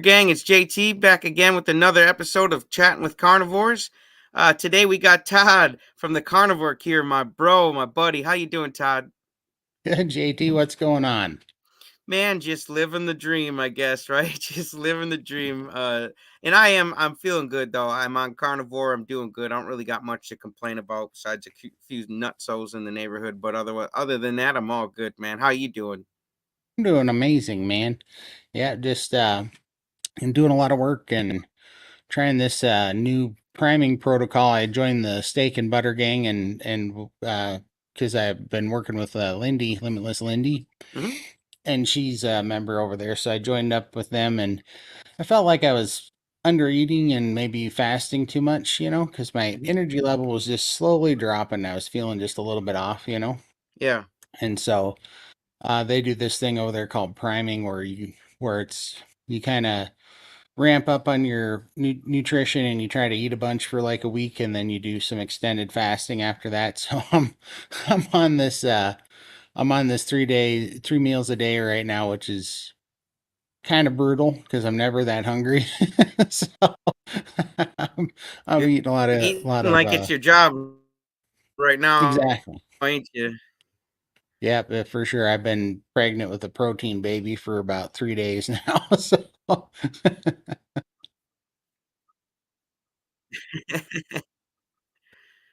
Gang, it's JT back again with another episode of Chatting with Carnivores. Today we got Todd from the Carnivore here, my bro, my buddy. How you doing, Todd? Good, JT, what's going on? Man, just living the dream, I guess, right? Just living the dream. I'm feeling good though. I'm on Carnivore. I'm doing good. I don't really got much to complain about besides a few nutsos in the neighborhood. But other than that, I'm all good, man. How you doing? I'm doing amazing, man. Yeah, just I'm doing a lot of work and trying this new priming protocol. I joined the steak and butter gang and because I've been working with Lindy, Limitless Lindy, Hmm. and she's a member over there. So I joined up with them, and I felt like I was under eating and maybe fasting too much, because my energy level was just slowly dropping. I was feeling just a little bit off. Yeah. And so they do this thing over there called priming, where it's you kind of ramp up on your nutrition and you try to eat a bunch for like a week, and then you do some extended fasting after that. So I'm on this I'm on this 3 meals a day right now, which is kind of brutal because I'm never that hungry. So I'm, I'm You're eating eating lot of like it's your job right now, exactly. ain't you? Yep, for sure. I've been pregnant with a protein baby for about 3 days now. So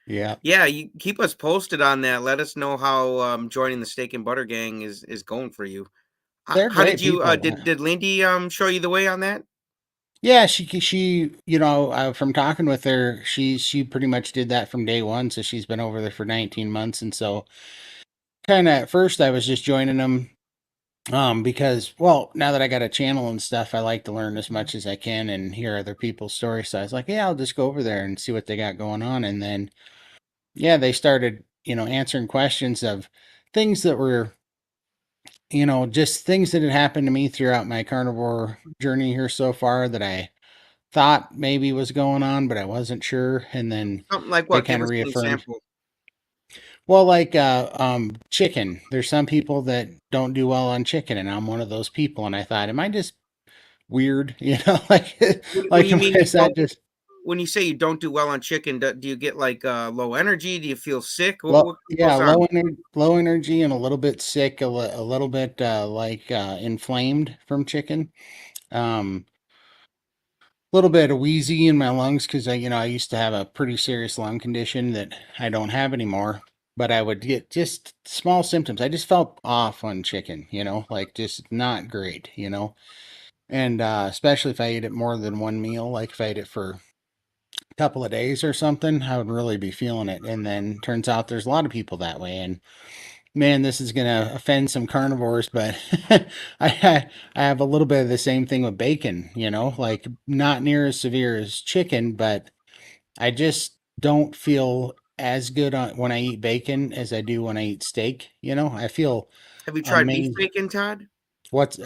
yeah. Yeah, you keep us posted on that. Let us know how joining the Steak and Butter Gang is going for you. They're How did great you people. did Lindy show you the way on that? Yeah, she from talking with her, she pretty much did that from day one. So she's been over there for 19 months, and so kind of at first I was just joining them because well, now that I got a channel and stuff, I like to learn as much as I can and hear other people's stories. So I was like, yeah, I'll just go over there and see what they got going on, and then yeah, they started answering questions of things that were just things that had happened to me throughout my carnivore journey here so far that I thought maybe was going on, but I wasn't sure. And then Something like they what? Give kind of us an reaffirmed. example. Well, like chicken. There's some people that don't do well on chicken, and I'm one of those people. And I thought, am I just weird? When you mean is that just when you say you don't do well on chicken, do you get like low energy? Do you feel sick? What low? what Yeah, goes on? low energy and a little bit sick, a little bit inflamed from chicken. Um, little bit of wheezy in my lungs because I used to have a pretty serious lung condition that I don't have anymore. But I would get just small symptoms. I just felt off on chicken, like just not great. And especially if I ate it more than one meal, like if I ate it for a couple of days or something, I would really be feeling it. And then turns out there's a lot of people that way. And man, this is gonna offend some carnivores, but I have a little bit of the same thing with bacon, like not near as severe as chicken, but I just don't feel as good when I eat bacon as I do when I eat steak. I feel Have you tried beef amazing. bacon, Todd?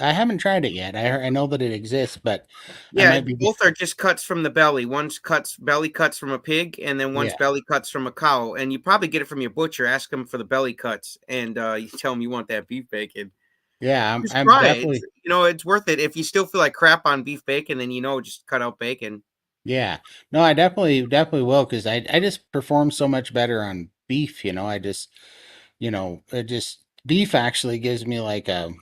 I haven't tried it yet. I know that it exists, but I Yeah, might be both are just cuts from the belly. One's cuts belly cuts from a pig, and then one's yeah. belly cuts from a cow. And you probably get it from your butcher. Ask him for the belly cuts, and you tell him you want that beef bacon. Yeah, Just I'm try it. It's, definitely it's worth it. If you still feel like crap on beef bacon, then just cut out bacon. yeah. No, I definitely will because I just perform so much better on beef, I just it just beef actually gives me like an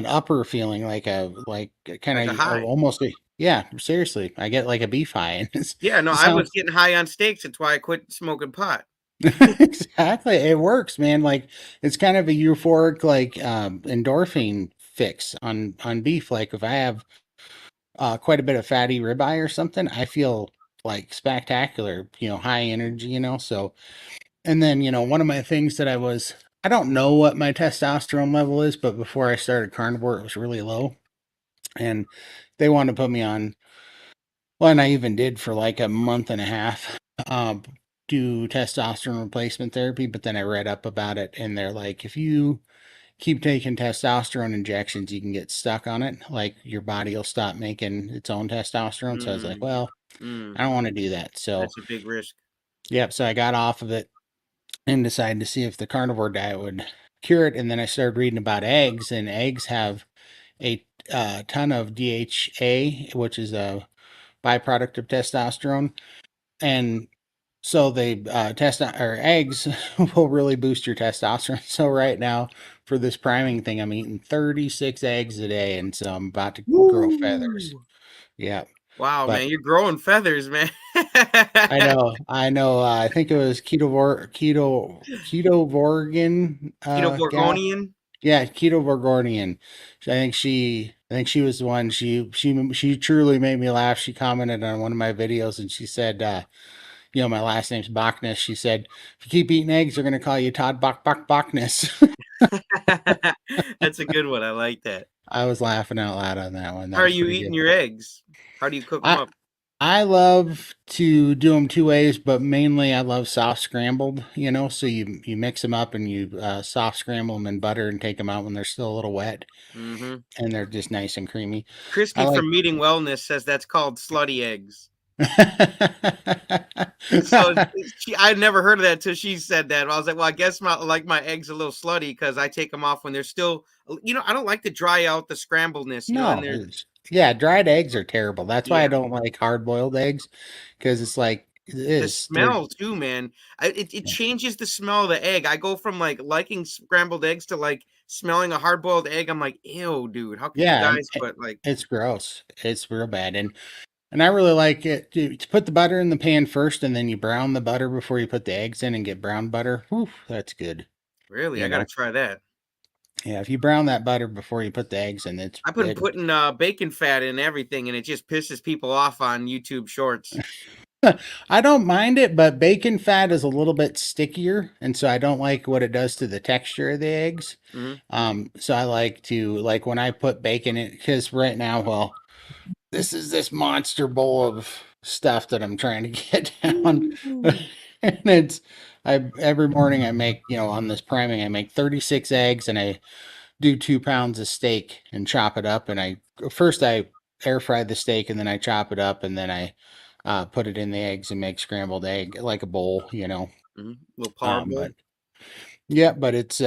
upper feeling, like kind Like a of high. almost yeah, seriously. I get like a beef high and Yeah, no, it I was sounds getting high on steaks. That's why I quit smoking pot. exactly. It works, man. Like it's kind of a euphoric like endorphin fix on beef. Like if I have quite a bit of fatty ribeye or something, I feel like spectacular, high energy, so and then, one of my things that I don't know what my testosterone level is, but before I started carnivore, it was really low. And they wanted to put me on, well, and I even did for like a month and a half, do testosterone replacement therapy. But then I read up about it and they're like, if you keep taking testosterone injections, you can get stuck on it. Like your body will stop making its own testosterone. So I was like, Mm, well, mm, I don't want to do that. So, that's a big risk. yep. So I got off of it and decided to see if the carnivore diet would cure it. And then I started reading about eggs, and eggs have a ton of DHA, which is a byproduct of testosterone, and so they test or eggs will really boost your testosterone. So right now for this priming thing, I'm eating 36 eggs a day, and so I'm about to grow feathers. Woo! Yeah, Wow, but man, you're growing feathers, man. I know. I think it was Keto Vorgan Keto gal. Gorgonian? Yeah, Keto Vorgonian. I think she was the one. She truly made me laugh. She commented on one of my videos and she said, my last name's Bachness. She said, if you keep eating eggs, they're gonna call you Todd Bachness. That's a good one, I like that. I was laughing out loud on that one. How That are was you pretty eating good. your eggs? How do you cook them I up? I love to do them two ways, but mainly I love soft scrambled. So you mix them up and you soft scramble them in butter and take them out when they're still a little wet, Mhm. and they're just nice and creamy. I Christy like. from Meeting Wellness says that's called slutty eggs. So I'd never heard of that till she said that. I was like, well, I guess my eggs a little slutty because I take them off when they're still. I don't like to dry out the scrambledness. And No, they're yeah, dried eggs are terrible. That's why I yeah, don't like hard boiled eggs, because it's like it the is. They're smell too, man. It changes the smell of the egg. I go from like liking scrambled eggs to like smelling a hard boiled egg. I'm like, ew, dude. How could you yeah, guys put like it's gross. It's real bad, and I really like it to put the butter in the pan first, and then you brown the butter before you put the eggs in and get brown butter. Whew, that's good. really? You I got to know, try that. yeah, if you brown that butter before you put the eggs in, it's I've been it. putting bacon fat in everything, and it just pisses people off on YouTube Shorts. I don't mind it, but bacon fat is a little bit stickier, and so I don't like what it does to the texture of the eggs. Hmm. So I like to like when I put bacon in, because right now, well, this is this monster bowl of stuff that I'm trying to get down, Ooh. and I every morning I make on this priming I make 36 eggs and I do 2 pounds of steak and chop it up, and I air fry the steak and then I chop it up and then I put it in the eggs and make scrambled egg like a bowl. Little par bowl. But yeah, but it's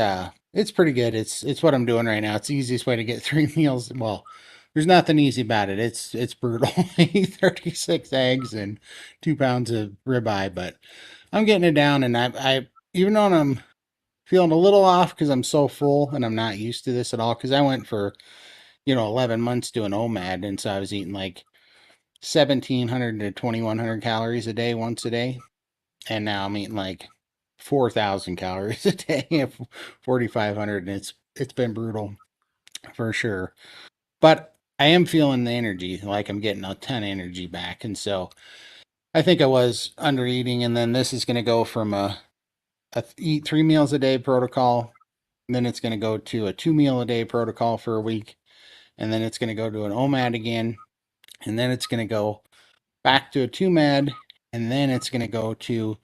pretty good. It's what I'm doing right now. It's the easiest way to get 3 meals. Well, there's nothing easy about it. It's brutal. 36 eggs and 2 pounds of ribeye, but I'm getting it down, and I even though I'm feeling a little off because I'm so full and I'm not used to this at all. Because I went for 11 months doing OMAD, and so I was eating like 1,700 to 2,100 calories a day once a day, and now I'm eating like 4,000 calories a day, 4,500, and it's been brutal for sure. But I am feeling the energy, like I'm getting a ton of energy back, and so I think I was under eating, and then this is going to go from a eat 3 meals a day protocol, and then it's going to go to a 2 meal a day protocol for a week, and then it's going to go to an OMAD again, and then it's going to go back to a 2MAD, and then it's going to go to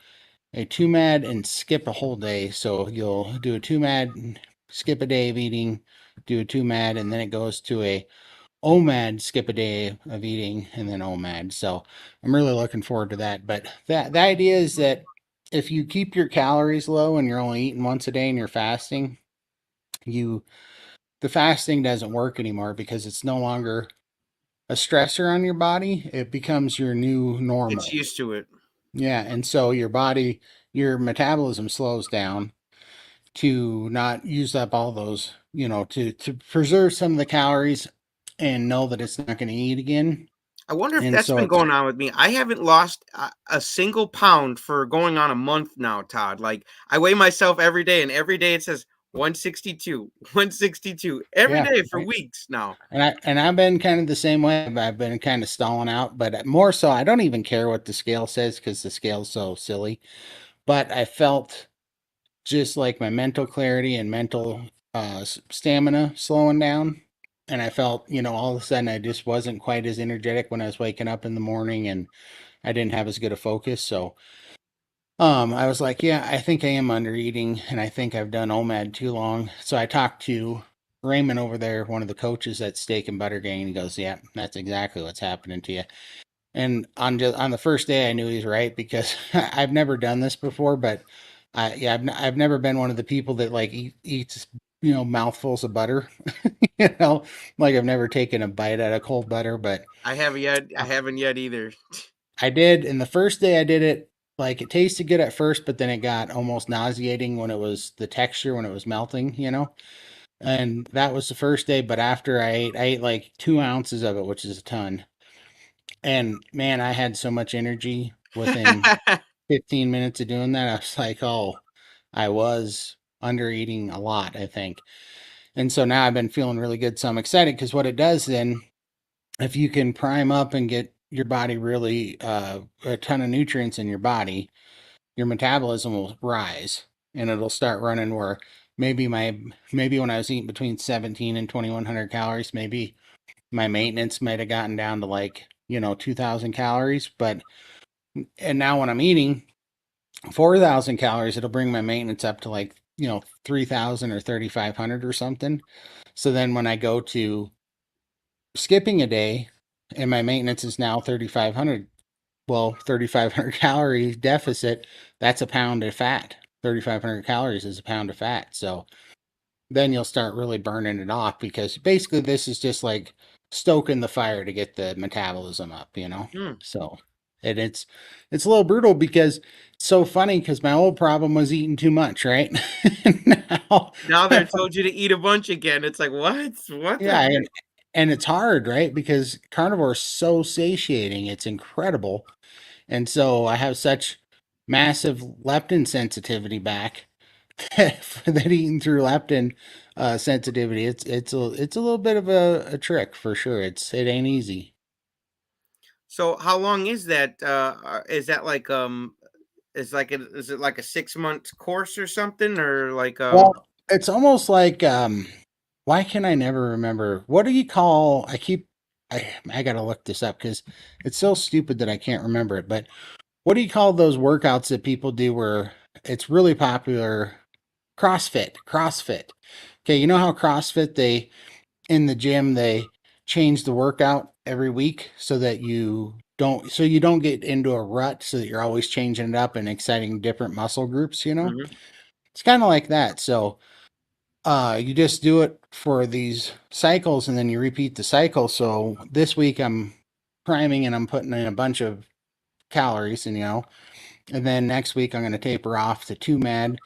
a 2MAD and skip a whole day. So you'll do a 2MAD, skip a day of eating, do a 2MAD, and then it goes to a OMAD, skip a day of eating, and then OMAD. So I'm really looking forward to that. But the idea is that if you keep your calories low and you're only eating once a day and you're fasting, you the fasting doesn't work anymore because it's no longer a stressor on your body. It becomes your new Gets normal. used to it. Yeah, and so your metabolism slows down to not use up all those, to preserve some of the calories and know that it's not going to eat again. I wonder if And that's so been it's going on with me. I haven't lost a single pound for going on a month now, Todd. Like I weigh myself every day, and every day it says 162, 162 every yeah, day for right. weeks now. And I've been kind of the same way. I've been kind of stalling out, but more so, I don't even care what the scale says because the scale's so silly. But I felt just like my mental clarity and mental stamina slowing down. And I felt, all of a sudden I just wasn't quite as energetic when I was waking up in the morning, and I didn't have as good a focus. So I was like, yeah, I think I am under eating and I think I've done OMAD too long. So I talked to Raymond over there, one of the coaches at Steak and Butter Gang. He goes, yeah, that's exactly what's happening to you. And on the first day, I knew he was right because I've never done this before, but I've never been one of the people that like eats mouthfuls of butter. you know, like I've never taken a bite out of cold butter, but I haven't yet. I uh, haven't yet either. I did. And the first day I did it, like it tasted good at first, but then it got almost nauseating when it was the texture when it was melting. And that was the first day. But after I ate like 2 ounces of it, which is a ton. And man, I had so much energy within 15 minutes of doing that. I was like, oh, I was under eating a lot, I think. And so now I've been feeling really good. So I'm excited because what it does then, if you can prime up and get your body really a ton of nutrients in your body, your metabolism will rise and it'll start running where maybe when I was eating between 17 and 2100 calories, maybe my maintenance might have gotten down to like 2000 calories, but and now when I'm eating 4,000 calories, it'll bring my maintenance up to like 3,000 or 3,500 or something. So then when I go to skipping a day and my maintenance is now 3,500, well, 3,500 calorie deficit, that's a pound of fat. 3,500 calories is a pound of fat. So then you'll start really burning it off because basically this is just like stoking the fire to get the metabolism up. Hmm. So and it's a little brutal because it's so funny because my old problem was eating too much, right? now, Now they're told you to eat a bunch again. It's like what? What the yeah, heck? and it's hard, right? Because carnivore is so satiating, it's incredible. And so I have such massive leptin sensitivity back that eating through leptin sensitivity, it's a little bit of a trick for sure. It ain't easy. So how long is that? Is that like is it like a 6 month course or something or like Well, it's almost like why can I never remember what do you call I gotta look this up because it's so stupid that I can't remember it, but what do you call those workouts that people do where it's really popular? CrossFit. Okay, you know how CrossFit they in the gym they change the workout every week so you don't get into a rut so that you're always changing it up and exciting different muscle groups. mhm. It's kind of like that. So you just do it for these cycles and then you repeat the cycle. So this week I'm priming and I'm putting in a bunch of calories and then next week I'm going to taper off to 2 mad,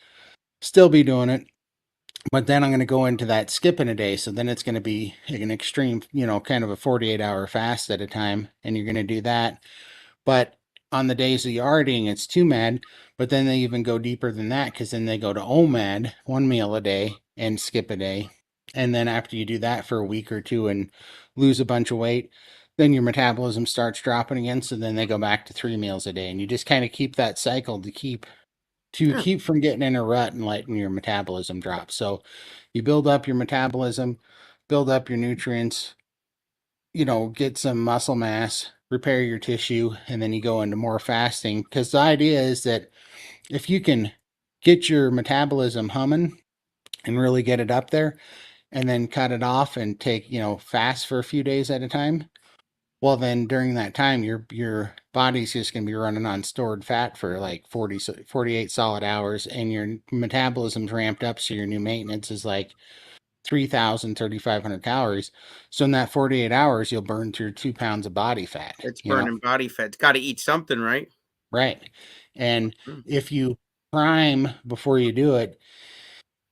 still be doing it. But then I'm going to go into that skipping a day. So then it's going to be an extreme, kind of a 48-hour fast at a time. And you're going to do that. But on the days that you are eating, it's 2 mad. But then they even go deeper than that because then they go to OMAD, 1 meal a day, and skip a day. And then after you do that for a week or two and lose a bunch of weight, then your metabolism starts dropping again. So then they go back to 3 meals a day. And you just kind of keep that cycle Huh. keep from getting in a rut and letting your metabolism drop. So you build up your metabolism, build up your nutrients, get some muscle mass, repair your tissue, and then you go into more fasting. Because the idea is that if you can get your metabolism humming and really get it up there, and then cut it off and take, fast for a few days at a time, well, then during that time, your body's just going to be running on stored fat for like 48 solid hours, and your metabolism's ramped up, so your new maintenance is like 3,000, 3,500 calories. So in that 48 hours, you'll burn through 2 pounds of body It's burning body fat. It's got to eat something, right? right? And Mm. if you prime before you do it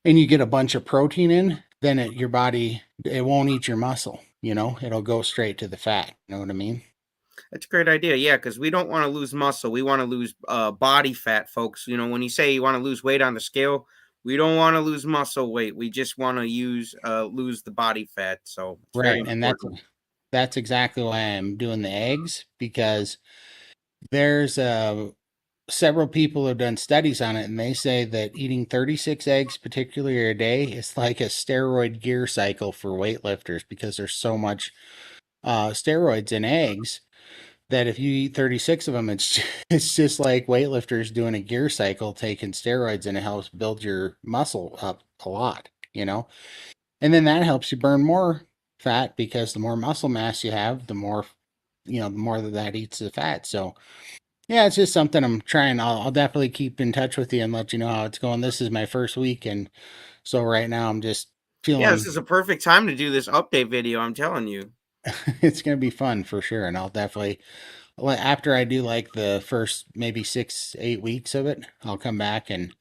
and you get a bunch of protein in, then your body, it won't eat your muscle, it'll go straight to the fat. You know what I mean? That's a great idea. Yeah, because we don't want to lose muscle. We want to lose body fat, folks. When you say you want to lose weight on the scale, we don't want to lose muscle weight. We just want to lose the body fat. So it's very Right. And important. that's exactly why I'm doing the eggs because there's several people have done studies on it and they say that eating 36 eggs particularly a day is like a steroid gear cycle for weightlifters because there's so much steroids in eggs that if you eat 36 of them it's just like weightlifters doing a gear cycle taking steroids and it helps build your muscle up a lot. And then that helps you burn more fat because the more muscle mass you have, the more that eats the fat. So, yeah, it's just something I'm trying. I'll definitely keep in touch with you and let you know how it's going. This is my first week. And so right now I'm just Yeah, this feeling is a perfect time to do this update video, I'm telling you. it's gonna be fun for sure, and I'll definitely after I do like the first maybe 6, 8 weeks of it, I'll come back and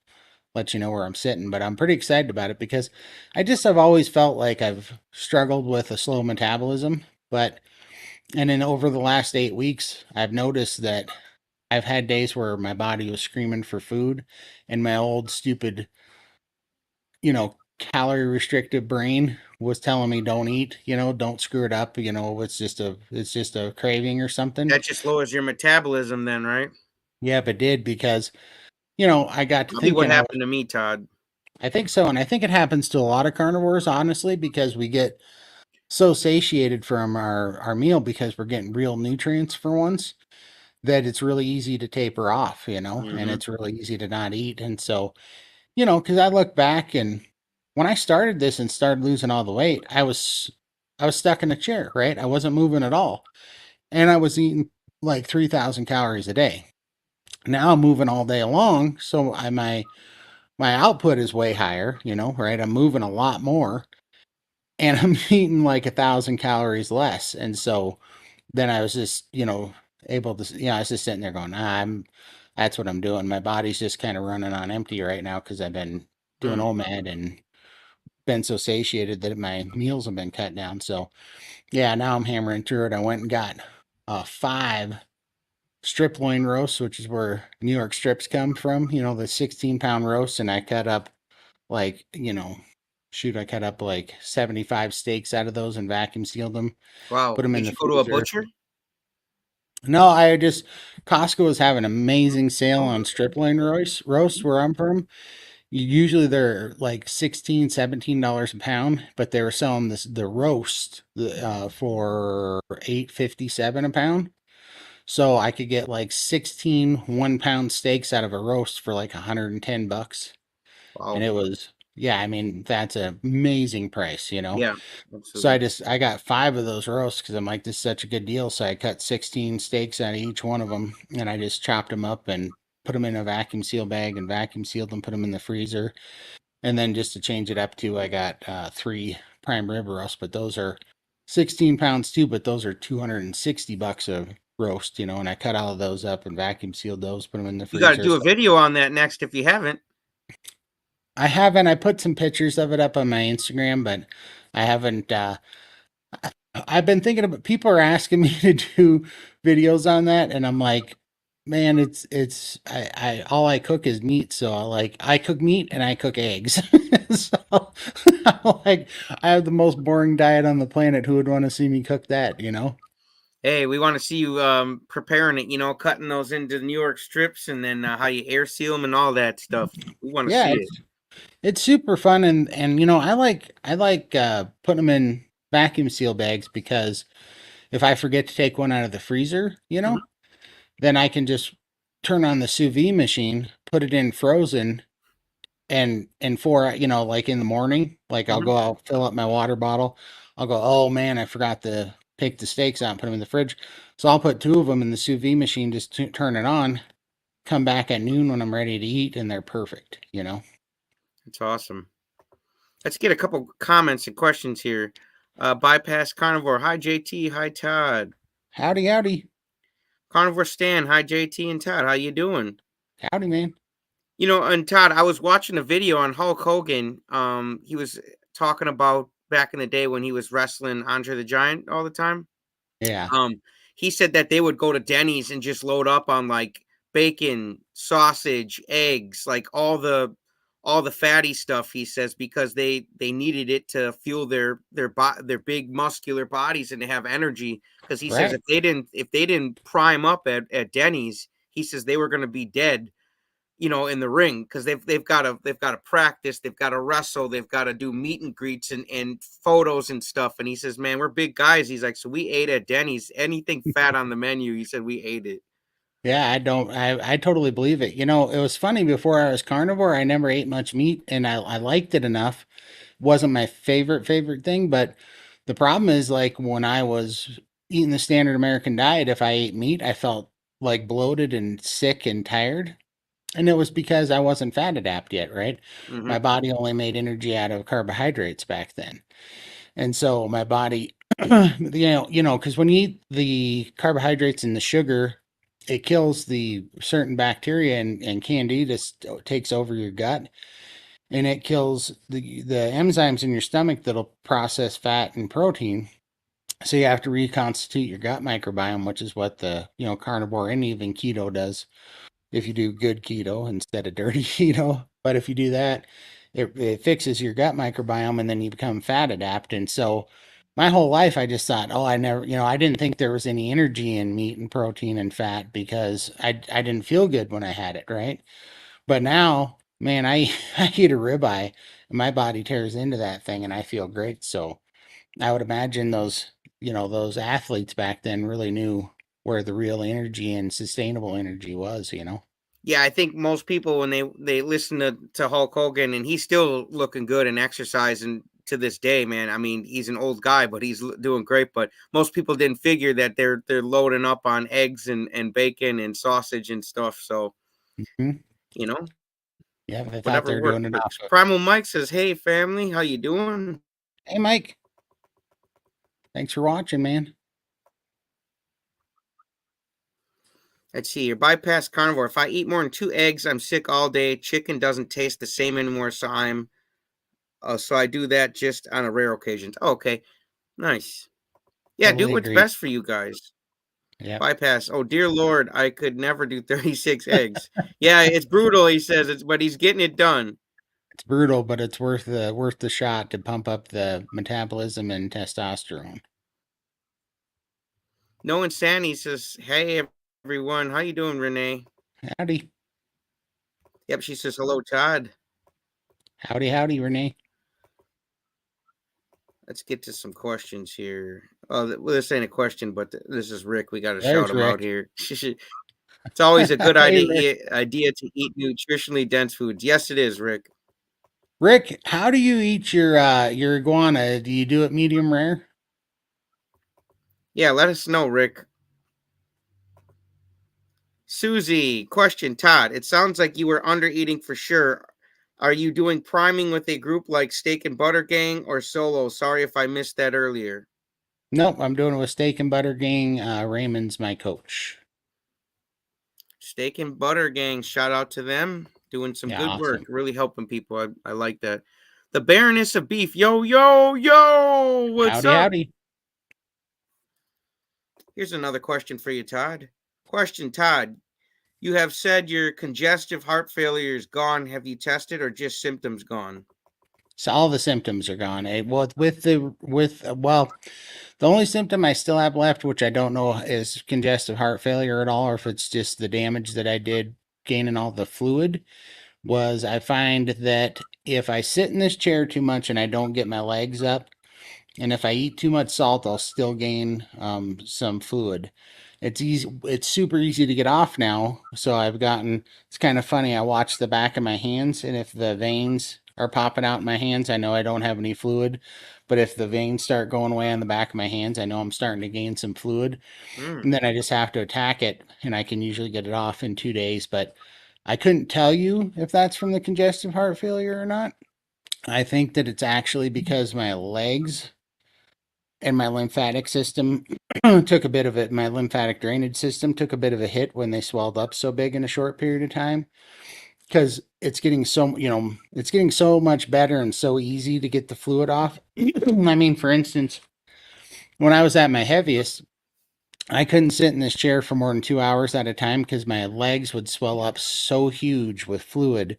let you know where I'm sitting. But I'm pretty excited about it because I've always felt like I've struggled with a slow metabolism, but and then over the last 8 weeks, I've noticed that I've had days where my body was screaming for food, and my old stupid, calorie restrictive brain was telling me don't eat, don't screw it up, it's just a craving or something. That just lowers your metabolism then, right? Yep, it did because, I got to Probably what thinking happened to me, Todd. I think so, and I think it happens to a lot of carnivores, honestly, because we get so satiated from our meal because we're getting real nutrients for once that it's really easy to taper off, and Mhm. it's really easy to not eat. And so, because I look back and when I started this and started losing all the weight, I was stuck in a chair, right? I wasn't moving at all. And I was eating like 3,000 calories a day. Now I'm moving all day long, so my output is way higher, right? I'm moving a lot more and I'm eating like 1,000 calories less. And so then I was just, able to, I was just sitting there going, that's what I'm doing. My body's just kind of running on empty right now because I've been doing Mm. OMAD and been so satiated that my meals have been cut down. So yeah, now I'm hammering through it. I went and got 5 strip loin roasts, which is where New York strips come from, the 16-pound roast. And I cut up like, shoot, I cut up like 75 steaks out of those and vacuum sealed them, put Wow. them in Did the you go to a freezer. butcher? No, Costco is having an amazing sale on strip loin roast where I'm from. Usually they're like 16, $17 a pound, but they were selling the roast for 8.57 a pound. So I could get like 16 1-pound steaks out of a roast for like $110. And Wow. it was, yeah, I mean, that's an amazing price. Yeah, So absolutely. I got 5 of those roasts because I'm like, this is such a good deal. So I cut 16 steaks out of each one of them, and I just chopped them up and put them in a vacuum seal bag and vacuum sealed them, put them in the freezer. And then just to change it up too, I got 3 prime rib roasts, but those are 16 pounds too, but those are $260 a roast, and I cut all of those up and vacuum sealed those, put them in the You gotta freezer. do a So video on that next if you haven't. I haven't, I put some pictures of it up on my Instagram, but I haven't, I've been thinking about people are asking me to do videos on that, and I'm like, man, I all I cook is meat, so I cook meat and I cook eggs. So I'm like, I have the most boring diet on the planet. Who would want to see me cook that? Hey, we wanna see you, preparing it, cutting those into New York strips and then, how you air seal them and all that stuff. We wanna Yeah, see it. it's super fun, and I like putting them in vacuum seal bags because if I forget to take one out of the freezer, Mhm, then I can just turn on the sous vide machine, put it in frozen, and for like in the morning, like I'll mhm. go out, fill up my water bottle. I'll go, oh man, I forgot to take the steaks out and put them in the fridge. So I'll put 2 of them in the sous vide machine, just turn it on, come back at noon when I'm ready to eat, and they're perfect. It's awesome. Let's get a couple comments and questions here. Bypass Carnivore. Hi, JT. Hi, Todd. Howdy, howdy, Carnivore Stan. Hi, JT and Todd. How you doing? howdy, man. And Todd, I was watching a video on Hulk Hogan. He was talking about back in the day when he was wrestling Andre the Giant all the time. Yeah, Um, he said that they would go to Denny's and just load up on like bacon, sausage, eggs, like all the fatty stuff. He says because they needed it to fuel their big muscular bodies and to have energy. Because he says right. if they didn't prime up at Denny's, he says they were going to be dead. In the ring because they've got to practice, they've got to wrestle, they've got to do meet and greets and photos and stuff. And he says, "Man, we're big guys." He's like, "So we ate at Denny's. Anything fat on the menu," he said, "we ate it." Yeah, I totally believe it. It was funny before I was carnivore, I never ate much meat and I liked it enough. Wasn't my favorite thing, but the problem is like when I was eating the standard American diet, if I ate meat, I felt like bloated and sick and tired. And it was because I wasn't fat adapt yet, right? Hmm. My body only made energy out of carbohydrates back then. And so my body, because when you eat the carbohydrates and the sugar, it kills the certain bacteria and candida takes over your gut and it kills the enzymes in your stomach that'll process fat and protein. So you have to reconstitute your gut microbiome, which is what the, carnivore and even keto does if you do good keto instead of dirty keto. But if you do that, it fixes your gut microbiome and then you become fat adapt. And so my whole life, I just thought, oh, I never, I didn't think there was any energy in meat and protein and fat because I didn't feel good when I had it, right? But now, man, I eat a ribeye and my body tears into that thing and I feel great. So I would imagine those athletes back then really knew where the real energy and sustainable energy was. Yeah, I think most people when they listen to Hulk Hogan, and he's still looking good and exercising to this day, man. I mean, he's an old guy, but he's doing great. But most people didn't figure that they're loading up on eggs and bacon and sausage and stuff. So Mhm. you know, Yeah, they thought they whatever were doing it off works. of. Primal Mike says, "Hey, family, how you doing?" Hey, Mike, thanks for watching, man. Let's see. Your bypass carnivore. If I eat more than 2 eggs, I'm sick all day. Chicken doesn't taste the same anymore, so I do that just on a rare occasions. Oh, okay, nice. Yeah, do Totally what's agree. best for you guys. Yep. Bypass. Oh dear Lord, I could never do 36 eggs. Yeah, it's brutal. He says but he's getting it done. It's brutal, but it's worth the shot to pump up the metabolism and testosterone. No Insanity says, "Hey everyone, how you doing, Renee?" Howdy, Yep, she says, "Hello, Todd." howdy, howdy, Renee. Let's get to some questions here. Oh, well, this ain't a question, but this is Rick. We got to shout There's him out Rick. here. It's always a good Hey, Rick. idea to eat nutritionally dense foods. Yes, it is, Rick. Rick, how do you eat your iguana? Do you do it medium rare? Yeah, let us know, Rick. Susie, question, Todd. It sounds like you were under eating for sure. Are you doing priming with a group like Steak and Butter Gang or solo? Sorry if I missed that earlier. Nope, I'm doing it with Steak and Butter Gang. Raymond's my coach. Steak and Butter Gang, shout out to them. Doing some Yeah, good work, awesome. really helping people. I like that. The Baroness of Beef. Yo, yo, yo. What's Howdy, up? howdy. Here's another question for you, Todd. Question, Todd. You have said your congestive heart failure is gone. Have you tested or just symptoms gone? So all the symptoms are gone. Well, the only symptom I still have left, which I don't know is congestive heart failure at all, or if it's just the damage that I did gaining all the fluid, was I find that if I sit in this chair too much and I don't get my legs up, and if I eat too much salt, I'll still gain some fluid. It's easy. It's super easy to get off now. So I've gotten. It's kind of funny. I watch the back of my hands, and if the veins are popping out in my hands, I know I don't have any fluid. But if the veins start going away on the back of my hands, I know I'm starting to gain some fluid. Hmm. And then I just have to attack it, and I can usually get it off in 2 days. But I couldn't tell you if that's from the congestive heart failure or not. I think that it's actually because my legs and my lymphatic system took a bit of it. My lymphatic drainage system took a bit of a hit when they swelled up so big in a short period of time because it's getting so much better and so easy to get the fluid off. I mean, for instance, when I was at my heaviest, I couldn't sit in this chair for more than 2 hours at a time because my legs would swell up so huge with fluid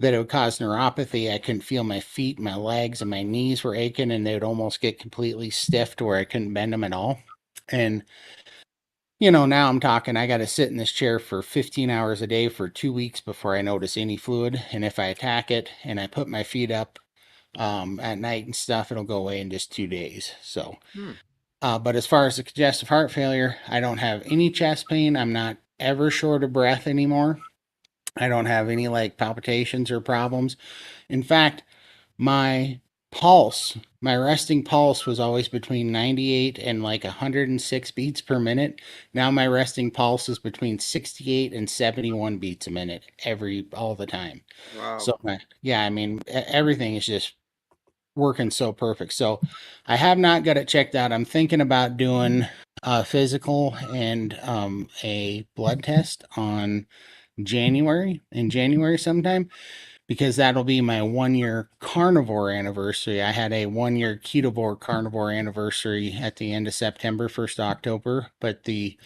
that it would cause neuropathy. I couldn't feel my feet, my legs, and my knees were aching, and they would almost get completely stiff to where I couldn't bend them at all. And now I'm talking, I got to sit in this chair for 15 hours a day for 2 weeks before I notice any fluid. And if I attack it and I put my feet up at night and stuff, it'll go away in just 2 days. So, Hmm. but as far as the congestive heart failure, I don't have any chest pain. I'm not ever short of breath anymore. I don't have any like palpitations or problems. In fact, my pulse, my resting pulse was always between 98 and like 106 beats per minute. Now my resting pulse is between 68 and 71 beats a minute all the time. Wow. So yeah, I mean everything is just working so perfect. So I have not got it checked out. I'm thinking about doing a physical and a blood test in January sometime, because that'll be my 1 year carnivore anniversary. I had a 1 year ketovore carnivore anniversary at the end of September, 1st October, but the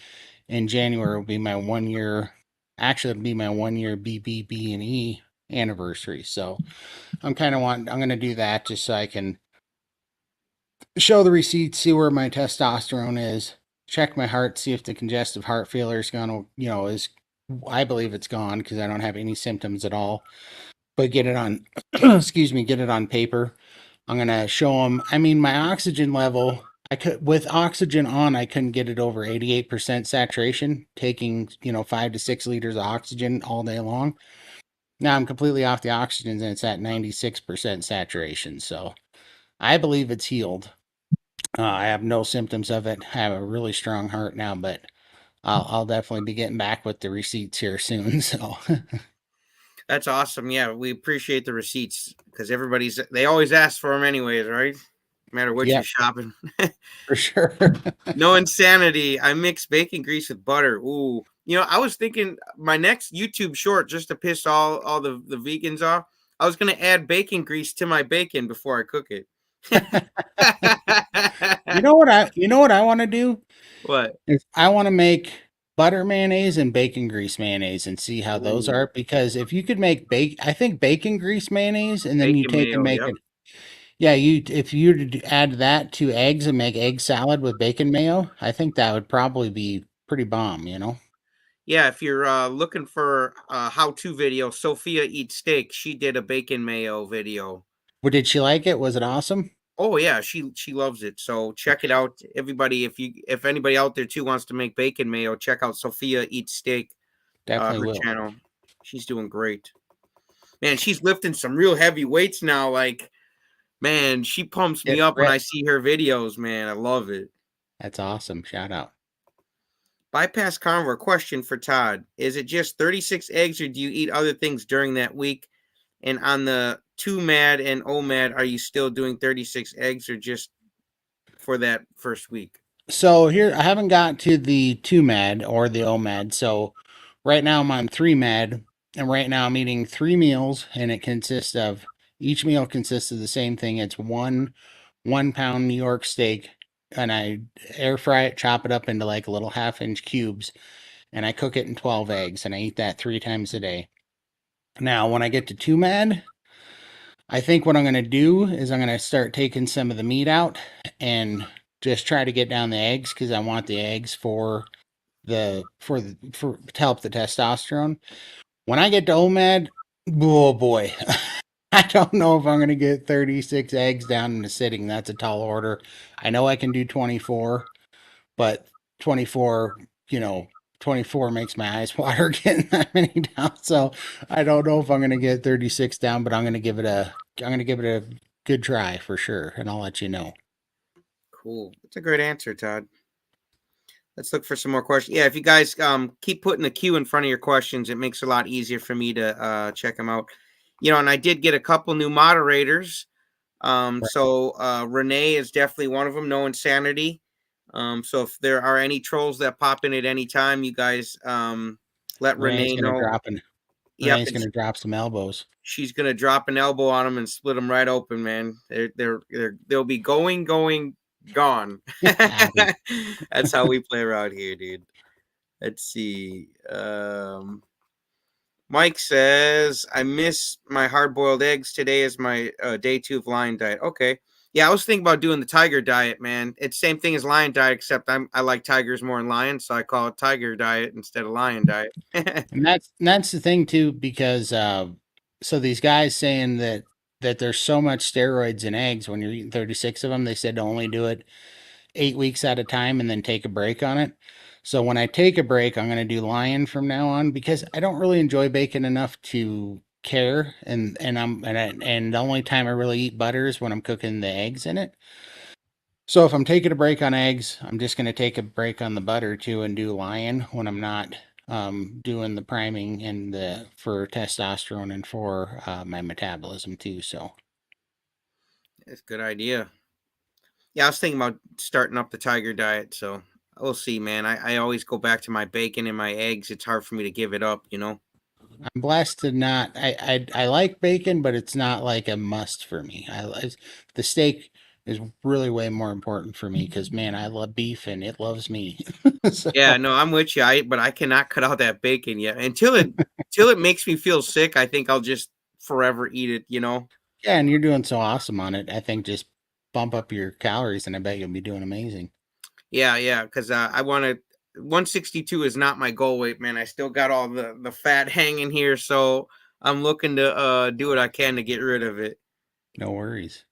in January will be my 1 year. Actually, it'll be my 1 year BBB and E anniversary. So I'm going to do that just so I can show the receipt, see where my testosterone is, check my heart, see if the congestive heart failure is going to, is, I believe it's gone because I don't have any symptoms at all, but get it on, excuse me, get it on paper. I'm going to show them, I mean, my oxygen level, with oxygen on, I couldn't get it over 88% saturation, taking, 5 to 6 liters of oxygen all day long. Now I'm completely off the oxygen and it's at 96% saturation. So I believe it's healed. I have no symptoms of it. I have a really strong heart now, but I'll definitely be getting back with the receipts here soon. So, That's awesome. Yeah, we appreciate the receipts because they always ask for them anyways, right? No matter what you're yep, shopping. for sure. No insanity. I mix bacon grease with butter. Ooh. I was thinking my next YouTube short, just to piss all the vegans off, I was gonna add bacon grease to my bacon before I cook it. You know what I want to do What? is I want to make butter mayonnaise and bacon grease mayonnaise and see how those Ooh, are. Because if you could make I think bacon grease mayonnaise, and then you bacon take and mayo. make Yep. it. Yeah, if you were to add that to eggs and make egg salad with bacon mayo, I think that would probably be pretty bomb. Yeah, if you're looking for a how-to video, Sophia Eats Steak, she did a bacon mayo video. Well, did she like it? Was it awesome? Oh yeah, she loves it. So check it out, everybody. If anybody out there too wants to make bacon mayo, check out Sophia Eats Steak, Definitely her will. channel. She's doing great. Man, she's lifting some real heavy weights now. Like, man, she pumps me Get up when I ripped. see her videos. Man, I love it. That's awesome. Shout out. Bypass Carnivore question for Todd: is it just 36 eggs, or do you eat other things during that week? And on the 2 MAD and OMAD, are you still doing 36 eggs, or just for that first week? So here, I haven't got to the 2 MAD or the OMAD. So right now I'm on 3 MAD, and right now I'm eating 3 meals, and each meal consists of the same thing. It's 1 pound New York steak, and I air fry it, chop it up into like little 1/2 inch cubes, and I cook it in 12 eggs, and I eat that 3 times a day. Now, when I get to 2 MAD, I think what I'm going to do is I'm going to start taking some of the meat out and just try to get down the eggs, because I want the eggs for to help the testosterone. When I get to OMAD, oh boy, I don't know if I'm going to get 36 eggs down in a sitting. That's a tall order. I know I can do 24, but 24, you know, 24 makes my eyes water getting that many down. So I don't know if I'm going to get 36 down, but I'm going to give it a good try for sure, and I'll let you know. Cool. That's a great answer, Todd. Let's look for some more questions. Yeah, if you guys keep putting the queue in front of your questions, it makes it a lot easier for me to check them out. And I did get a couple new moderators. So Renee is definitely one of them. No Insanity. So if there are any trolls that pop in at any time, you guys let Renee's Renee going to know. drop and Yep, Renee's and going to drop some elbows. she's gonna drop an elbow on them and split them right open, man. They'll be going, gone. Howdy. That's how we play around here, dude. Let's see. Mike says, I miss my hard boiled eggs. Today is my day 2 of lion diet. Okay. Yeah, I was thinking about doing the tiger diet, man. It's same thing as lion diet, except I like tigers more than lions, so I call it tiger diet instead of lion diet. And that's the thing too, because so these guys saying that there's so much steroids in eggs when you're eating 36 of them, they said to only do it 8 weeks at a time and then take a break on it. So when I take a break, I'm going to do lion from now on, because I don't really enjoy bacon enough to care, and the only time I really eat butter is when I'm cooking the eggs in it. So if I'm taking a break on eggs, I'm just going to take a break on the butter too and do lion when I'm not doing the priming and the for testosterone and for my metabolism too. So That's a good idea. Yeah, I was thinking about starting up the tiger diet, so we'll see, man. I always go back to my bacon and my eggs. It's hard for me to give it up, you know? I'm blessed to not. I like bacon, but it's not like a must for me. The steak is really way more important for me because man, I love beef and it loves me. So Yeah, no, I'm with you. But I cannot cut out that bacon yet. Until it makes me feel sick, I think I'll just forever eat it, you know? yeah, and you're doing so awesome on it. I think just bump up your calories, and I bet you'll be doing amazing. Yeah, yeah, because I want to. 162 is not my goal weight, man. I still got all the fat hanging here, so I'm looking to do what I can to get rid of it. No worries.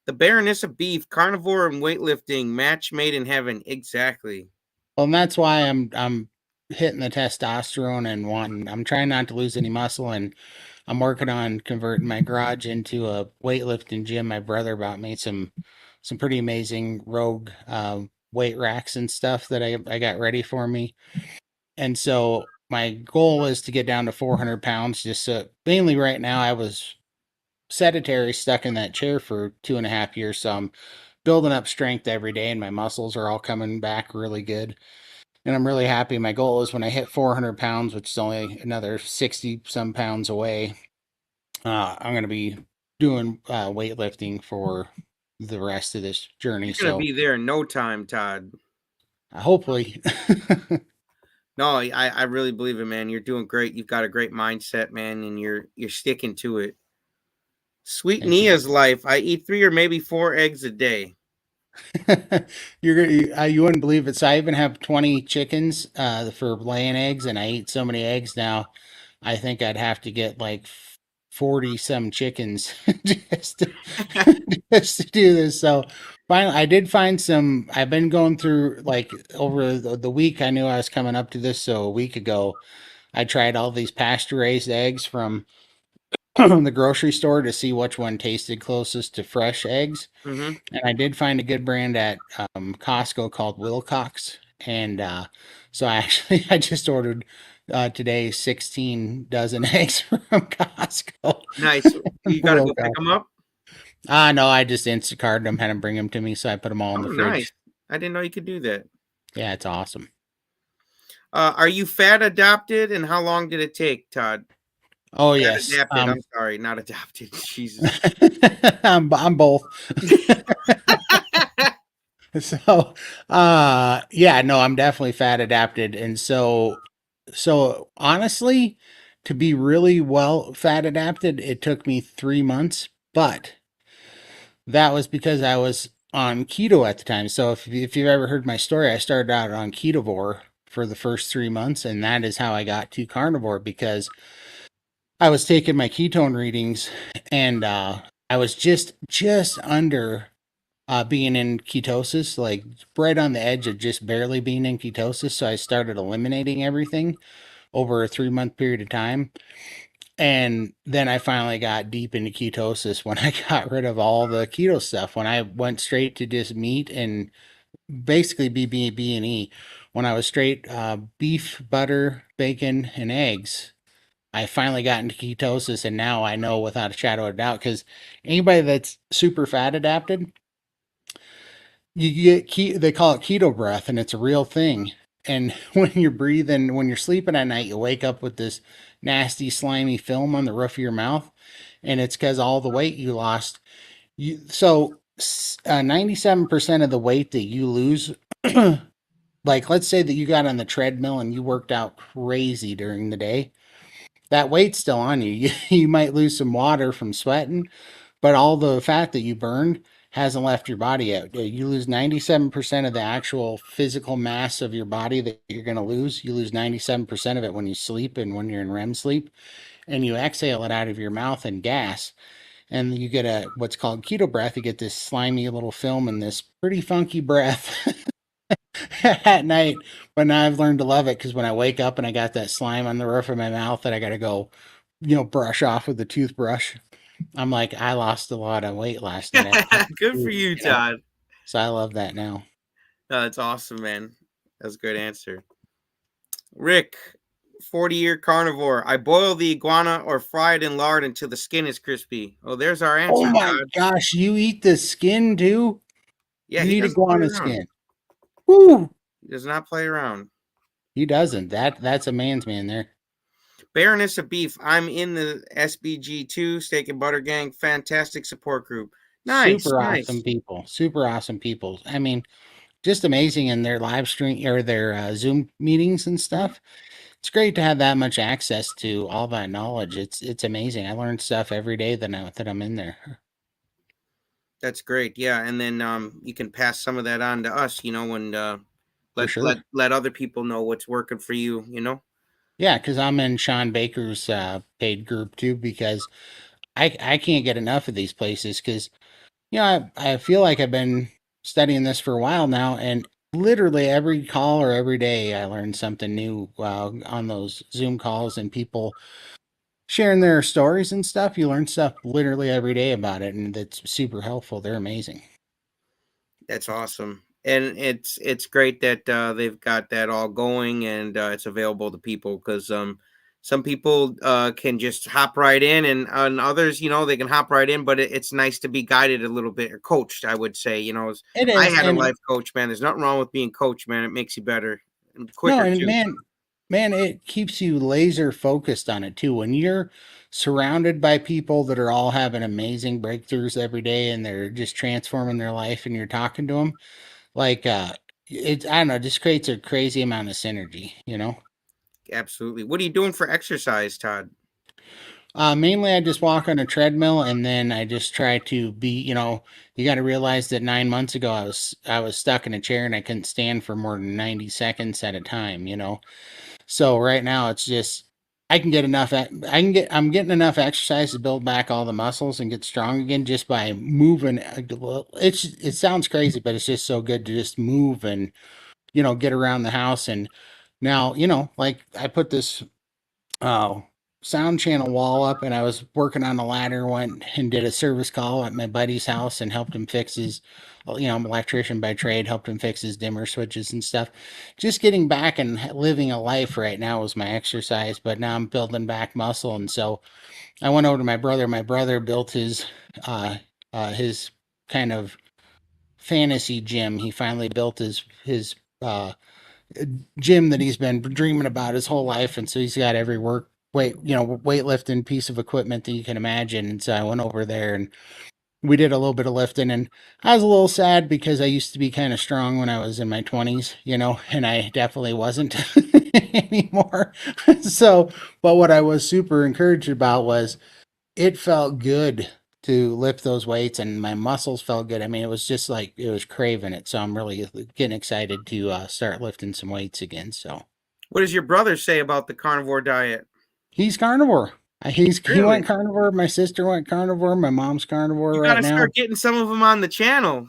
The Baroness of Beef, carnivore and weightlifting, match made in heaven. Exactly. Well, and that's why I'm hitting the testosterone and wanting. I'm trying not to lose any muscle, and I'm working on converting my garage into a weightlifting gym. My brother bought me some pretty amazing Rogue weight racks and stuff that I got ready for me. And so my goal is to get down to 400 pounds. Just so mainly right now I was sedentary, stuck in that chair for 2.5 years. So I'm building up strength every day, and my muscles are all coming back really good. And I'm really happy. My goal is when I hit 400 pounds, which is only another 60 some pounds away, I'm going to be doing weightlifting for the rest of this journey. You're gonna So be there in no time, Todd. hopefully, No, I really believe it, man. You're doing great. You've got a great mindset, man, and you're sticking to it. Sweet thank you. Nia's life. I eat 3 or maybe 4 eggs a day. You wouldn't believe it. So I even have 20 chickens for laying eggs, and I eat so many eggs now. I think I'd have to get like 40 some chickens just to, just to do this. So finally, I did find some. I've been going through like over the week. I knew I was coming up to this, so a week ago, I tried all these pasture raised eggs from the grocery store to see which one tasted closest to fresh eggs. Hmm. And I did find a good brand at Costco called Wilcox. And so I just ordered today 16 dozen eggs from Costco. Nice. You got to go pick Wilcox. them up. No, I just Instacarted them, had them bring them to me. So I put them all in Oh, the nice. fridge. I didn't know you could do that. Yeah, it's awesome. Are you fat adopted, and how long did it take, Todd? Oh, Fat yes. adapted. I'm sorry, not adopted. Jesus. I'm both. So, yeah, no, I'm definitely fat adapted. And so honestly, to be really well fat adapted, it took me 3 months, but that was because I was on keto at the time. So if you've ever heard my story, I started out on Ketovore for the first 3 months, and that is how I got to carnivore because I was taking my ketone readings, and I was just under being in ketosis, like right on the edge of just barely being in ketosis. So I started eliminating everything over a 3 month period of time. And then I finally got deep into ketosis when I got rid of all the keto stuff. When I went straight to just meat and basically B and E. When I was straight beef, butter, bacon, and eggs, I finally got into ketosis, and now I know without a shadow of a doubt because anybody that's super fat adapted, you get they call it keto breath, and it's a real thing. And when you're breathing, when you're sleeping at night, you wake up with this nasty slimy film on the roof of your mouth, and it's because all the weight you lost. 97% of the weight that you lose, like let's say that you got on the treadmill and you worked out crazy during the day, that weight's still on you. You might lose some water from sweating, but all the fat that you burned hasn't left your body yet. You lose 97% of the actual physical mass of your body that you're going to lose. You lose 97% of it when you sleep and when you're in REM sleep, and you exhale it out of your mouth and gas. And you get a what's called keto breath. You get this slimy little film and this pretty funky breath at night. But now I've learned to love it because when I wake up and I got that slime on the roof of my mouth that I got to go brush off with a toothbrush. I'm like, I lost a lot of weight last night. I had Good for food, you, Todd. so I love that now. No, that's awesome, man. That's a good answer. Rick, 40-year carnivore. I boil the iguana or fry it in lard until the skin is crispy. Oh, there's our Oh answer, my Todd. gosh, you eat the skin too? Yeah, You he eat doesn't play iguana around. skin? Woo! He does not play around. He doesn't. That's a man's man there. Baroness of Beef. I'm in the SBG2 Steak and Butter Gang. Fantastic support group. Nice, Super awesome nice. people. Super awesome people. I mean, just amazing in their live stream or their Zoom meetings and Mhm. stuff. It's great to have that much access to all that knowledge. It's amazing. I learn stuff every day that I'm in there. That's great. Yeah, and then you can pass some of that on to us, and For sure. let other people know what's working for you. Yeah, because I'm in Sean Baker's paid group too because I can't get enough of these places because I feel like I've been studying this for a while now, and literally every call or every day I learn something new on those Zoom calls and people sharing their stories and stuff. You learn stuff literally every day about it, and that's super helpful. They're amazing. That's awesome. And it's great that they've got that all going and it's available to people because some people can just hop right in and others, they can hop right in, but it's nice to be guided a little bit or coached, I would say. It I is, had a and life coach, man. There's nothing wrong with being coached, man. It makes you better and no, quicker and too. man, it keeps you laser focused on it too. When you're surrounded by people that are all having amazing breakthroughs every day and they're just transforming their life, and you're talking to them, like it's I don't know, just creates a crazy amount of synergy. Absolutely. What are you doing for exercise, Todd? Mainly, I just walk on a treadmill, and then I just try to be. You got to realize that 9 months ago I was stuck in a chair and I couldn't stand for more than 90 seconds at a time. So right now it's just I can get enough. I'm getting enough exercise to build back all the muscles and get strong again just by moving. It sounds crazy, but it's just so good to just move and get around the house. And now like I put this uh, sound channel wall up, and I was working on the ladder. Went and did a service call at my buddy's house and helped him fix his. I'm an electrician by trade. Helped him fix his dimmer switches and stuff. Just getting back and living a life right now was my exercise, but now I'm building back muscle, and so I went over to my brother. My brother built his kind of fantasy gym. He finally built his uh gym that he's been dreaming about his whole life, and so he's got every weightlifting piece of equipment that you can imagine. And so I went over there and we did a little bit of lifting, and I was a little sad because I used to be kind of strong when I was in my 20s, and I definitely wasn't anymore. So, but what I was super encouraged about was it felt good to lift those weights, and my muscles felt good. I mean, it was just like it was craving it. So I'm really getting excited to start lifting some weights again. So What does your brother say about the carnivore diet? he's carnivore. He Really? went carnivore. My sister went carnivore. My mom's carnivore You got right to now. start getting some of them on the channel.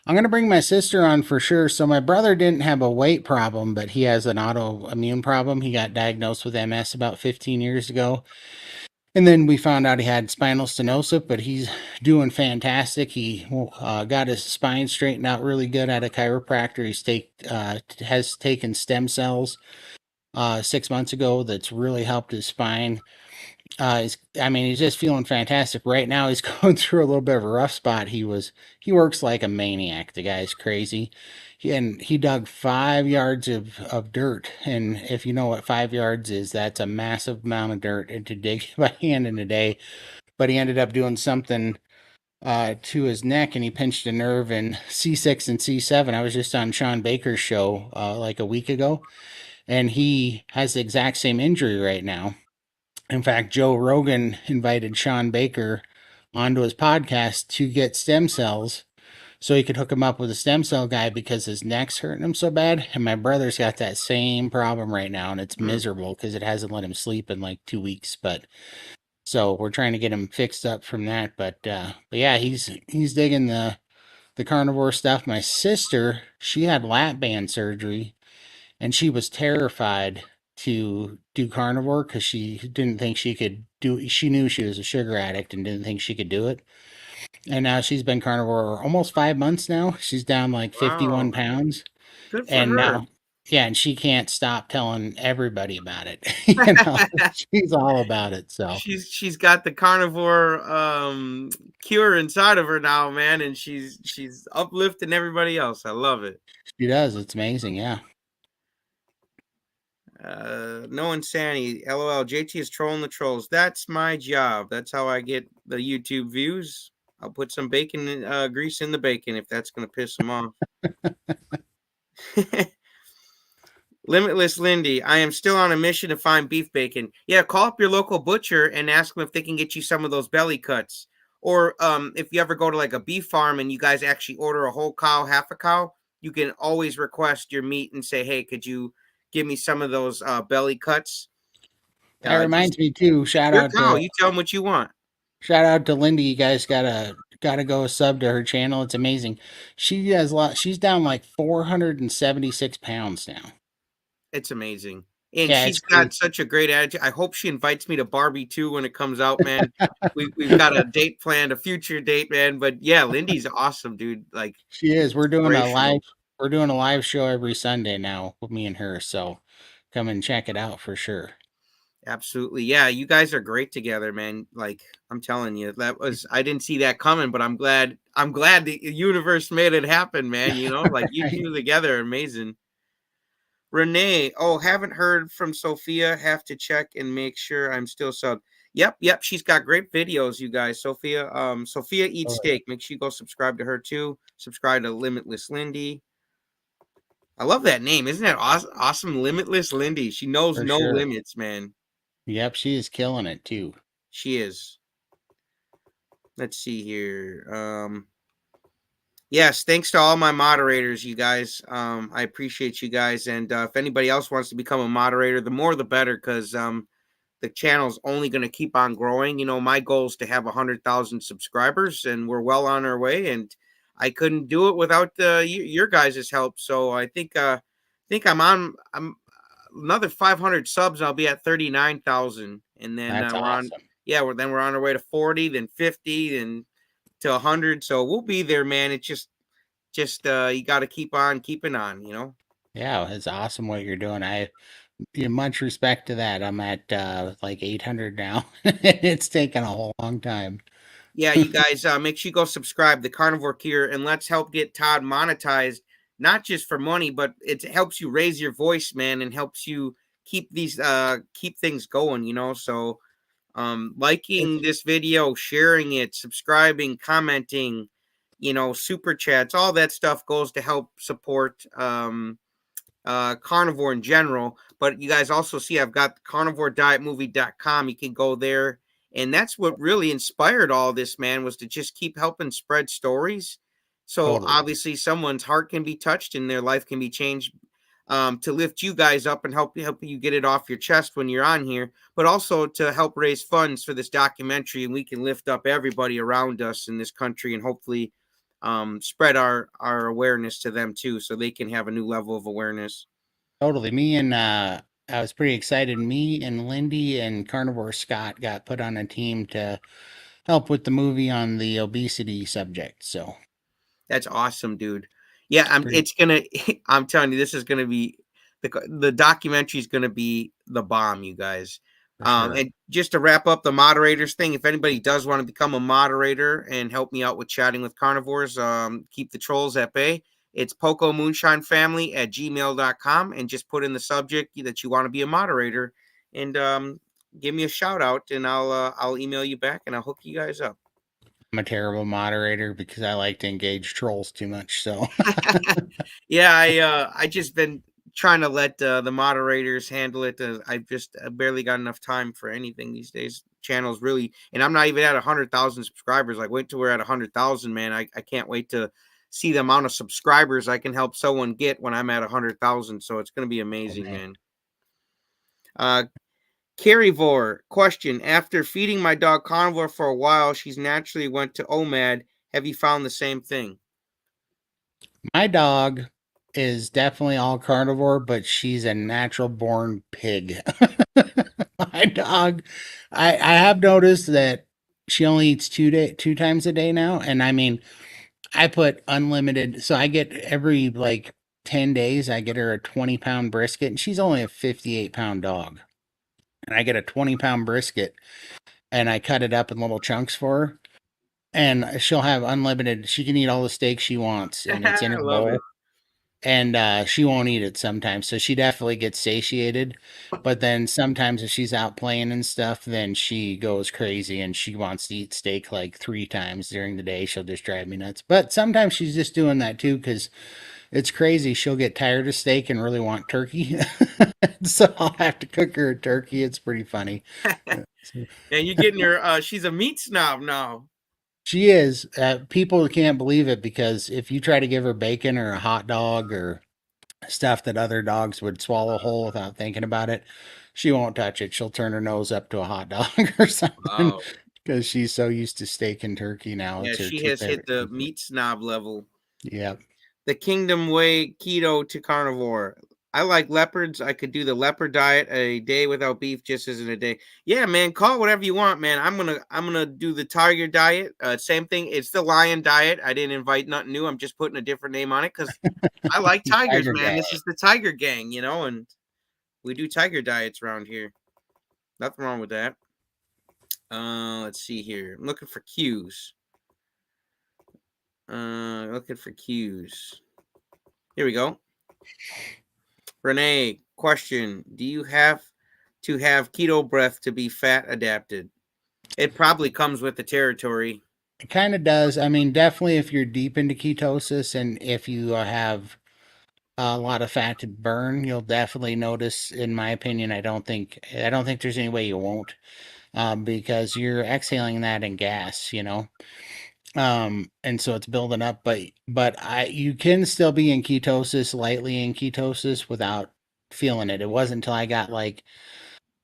I'm gonna bring my sister on for sure. So my brother didn't have a weight problem, but he has an autoimmune problem. He got diagnosed with MS about 15 years ago. And then we found out he had spinal stenosis, but he's doing fantastic. He got his spine straightened out really good at a chiropractor. Has taken stem cells 6 months ago. That's really helped his spine. He's just feeling fantastic right now. He's going through a little bit of a rough spot. He works like a maniac. The guy's crazy. And he dug 5 yards of dirt. And if you know what 5 yards is, that's a massive amount of dirt to dig by hand in a day. But he ended up doing something to his neck, and he pinched a nerve in C6 and C7. I was just on Sean Baker's show like a week ago, and he has the exact same injury right now. In fact, Joe Rogan invited Sean Baker onto his podcast to get stem cells so he could hook him up with a stem cell guy because his neck's hurting him so bad. And my brother's got that same problem right now, and it's Mm. miserable because it hasn't let him sleep in like 2 weeks. But so we're trying to get him fixed up from that. But yeah, he's digging the carnivore stuff. My sister, she had lap band surgery, and she was terrified to do carnivore because she didn't think she could do. She knew she was a sugar addict and didn't think she could do it. And now she's been carnivore almost 5 months now. She's down like 51 Wow, pounds. good for And her. now, yeah, and she can't stop telling everybody about it. You know, she's all about it. So She's got the carnivore cure inside of her now, man, and she's uplifting everybody else. I love it. she does. It's amazing. Yeah. No insanity. LOL. JT is trolling the trolls. That's my job. That's how I get the YouTube views. I'll put some bacon grease in the bacon if that's gonna piss them off. Limitless Lindy, I am still on a mission to find beef bacon. Yeah, call up your local butcher and ask them if they can get you some of those belly cuts. Or if you ever go to like a beef farm and you guys actually order a whole cow, half a cow, you can always request your meat and say, "Hey, could you give me some of those belly cuts?" That Just reminds me too. your cow. You tell them what you want. Shout out to Lindy. You guys gotta go sub to her channel. It's amazing. She has a lot. She's down like 476 pounds now. It's amazing. And Yeah, it's she's crazy. got such a great attitude. I hope she invites me to Barbie too when it comes out, man. We've got a date planned, a future date, man. But yeah, Lindy's awesome, dude. Like She is. inspirational. We're doing a live show every Sunday now with me and her. So come and check it out for sure. Absolutely. Yeah, you guys are great together, man. Like I'm telling you, that was I didn't see that coming, but I'm glad the universe made it happen, man. You know, like you Right. two together are amazing. Renee, oh, haven't heard from Sophia. Have to check and make sure I'm still sub. Yep. She's got great videos, you guys. Sophia eats Oh, yeah, steak. Make sure you go subscribe to her too. Subscribe to Limitless Lindy. I love that name. Isn't that awesome? Awesome, Limitless Lindy. She knows for no sure. limits, man. Yep, she is killing it too. She is. Let's see here. Yes, thanks to all my moderators, you guys. I appreciate you guys. And if anybody else wants to become a moderator, the more the better, because the channel's only going to keep on growing. You know, my goal is to have 100,000 subscribers, and we're well on our way. And I couldn't do it without your guys' help. So I think I'm another 500 subs. I'll be at 39,000, and then That's we're on. awesome. Yeah, we're on our way to 40, then 50, then to 100. So we'll be there, man. It's just you got to keep on keeping on. You know. Yeah, it's awesome what you're doing. I give much respect to that. I'm at like 800 now. It's taken a whole long time. Yeah, you guys, make sure you go subscribe the Carnivore Cure, and let's help get Todd monetized, not just for money, but it helps you raise your voice, man, and helps you keep things going. You know, so liking It's this video, sharing it, subscribing, commenting, super chats, all that stuff goes to help support carnivore in general. But you guys also see I've got carnivoredietmovie.com. You can go there. And that's what really inspired all this, man, was to just keep helping spread stories. So totally, obviously someone's heart can be touched and their life can be changed, to lift you guys up and help you get it off your chest when you're on here, but also to help raise funds for this documentary, and we can lift up everybody around us in this country and hopefully spread our awareness to them too, so they can have a new level of awareness. totally. Me and I was pretty excited. Me and Lindy and Carnivore Scott got put on a team to help with the movie on the obesity subject. So That's awesome, dude. Yeah, it's pretty it's gonna. I'm telling you, this is gonna be the documentary is gonna be the bomb, you guys. for sure. And just to wrap up the moderators thing, if anybody does want to become a moderator and help me out with chatting with carnivores, keep the trolls at bay. It's Poco Moonshine Family at gmail.com, and just put in the subject that you want to be a moderator, and give me a shout out, and I'll email you back and I'll hook you guys up. I'm a terrible moderator because I like to engage trolls too much. So Yeah, I just been trying to let the moderators handle it. I've just barely got enough time for anything these days. Channels really, and I'm not even at 100,000 subscribers. Like, wait till we're at 100,000, man. I can't wait to see the amount of subscribers I can help someone get when I'm at 100,000. So it's gonna be oh amazing, man, man. Uh, Carnivore question: after feeding my dog Carnivore for a while, she's naturally went to OMAD. Have you found the same thing? my dog. is definitely all carnivore, but she's a natural born pig. My dog, I have noticed that she only eats 2 times a day now, and I mean, I put unlimited, so I get every like 10 days, I get her a 20-pound brisket, and she's only a 58-pound dog, and I get a 20-pound brisket, and I cut it up in little chunks for her, and she'll have unlimited. She can eat all the steak she wants, and it's in I her love it. bowl, and she won't eat it sometimes, so she definitely gets satiated. But then sometimes if she's out playing and stuff, then she goes crazy and she wants to eat steak like 3 times during the day. She'll just drive me nuts. But sometimes she's just doing that too because it's crazy. She'll get tired of steak and really want turkey. So I'll have to cook her a turkey. It's pretty funny. So And you're getting her. She's a meat snob now. she is. People can't believe it because if you try to give her bacon or a hot dog or stuff that other dogs would swallow whole without thinking about it, she won't touch it. She'll turn her nose up to a hot dog or something Wow. because she's so used to steak and turkey now. Yeah, It's her she two has hit favorite the things. meat snob level. Yep. The Kingdom Way keto to carnivore. I like leopards. I could do the leopard diet a day without beef, just as in a day. Yeah, man, call it whatever you want, man. I'm gonna do the tiger diet. Same thing. It's the lion diet. I didn't invite nothing new. I'm just putting a different name on it because I like tigers, Tiger man. guy. This is the tiger gang, and we do tiger diets around here. Nothing wrong with that. Let's see here. I'm looking for cues. Looking for cues. Here we go. Renee, question: do you have to have keto breath to be fat adapted? It probably comes with the territory. It kind of does. I mean, definitely if you're deep into ketosis and if you have a lot of fat to burn, you'll definitely notice. In my opinion, I don't think there's any way you won't, because you're exhaling that in gas, and so it's building up. But you can still be in ketosis, lightly in ketosis, without feeling it. It wasn't until I got like,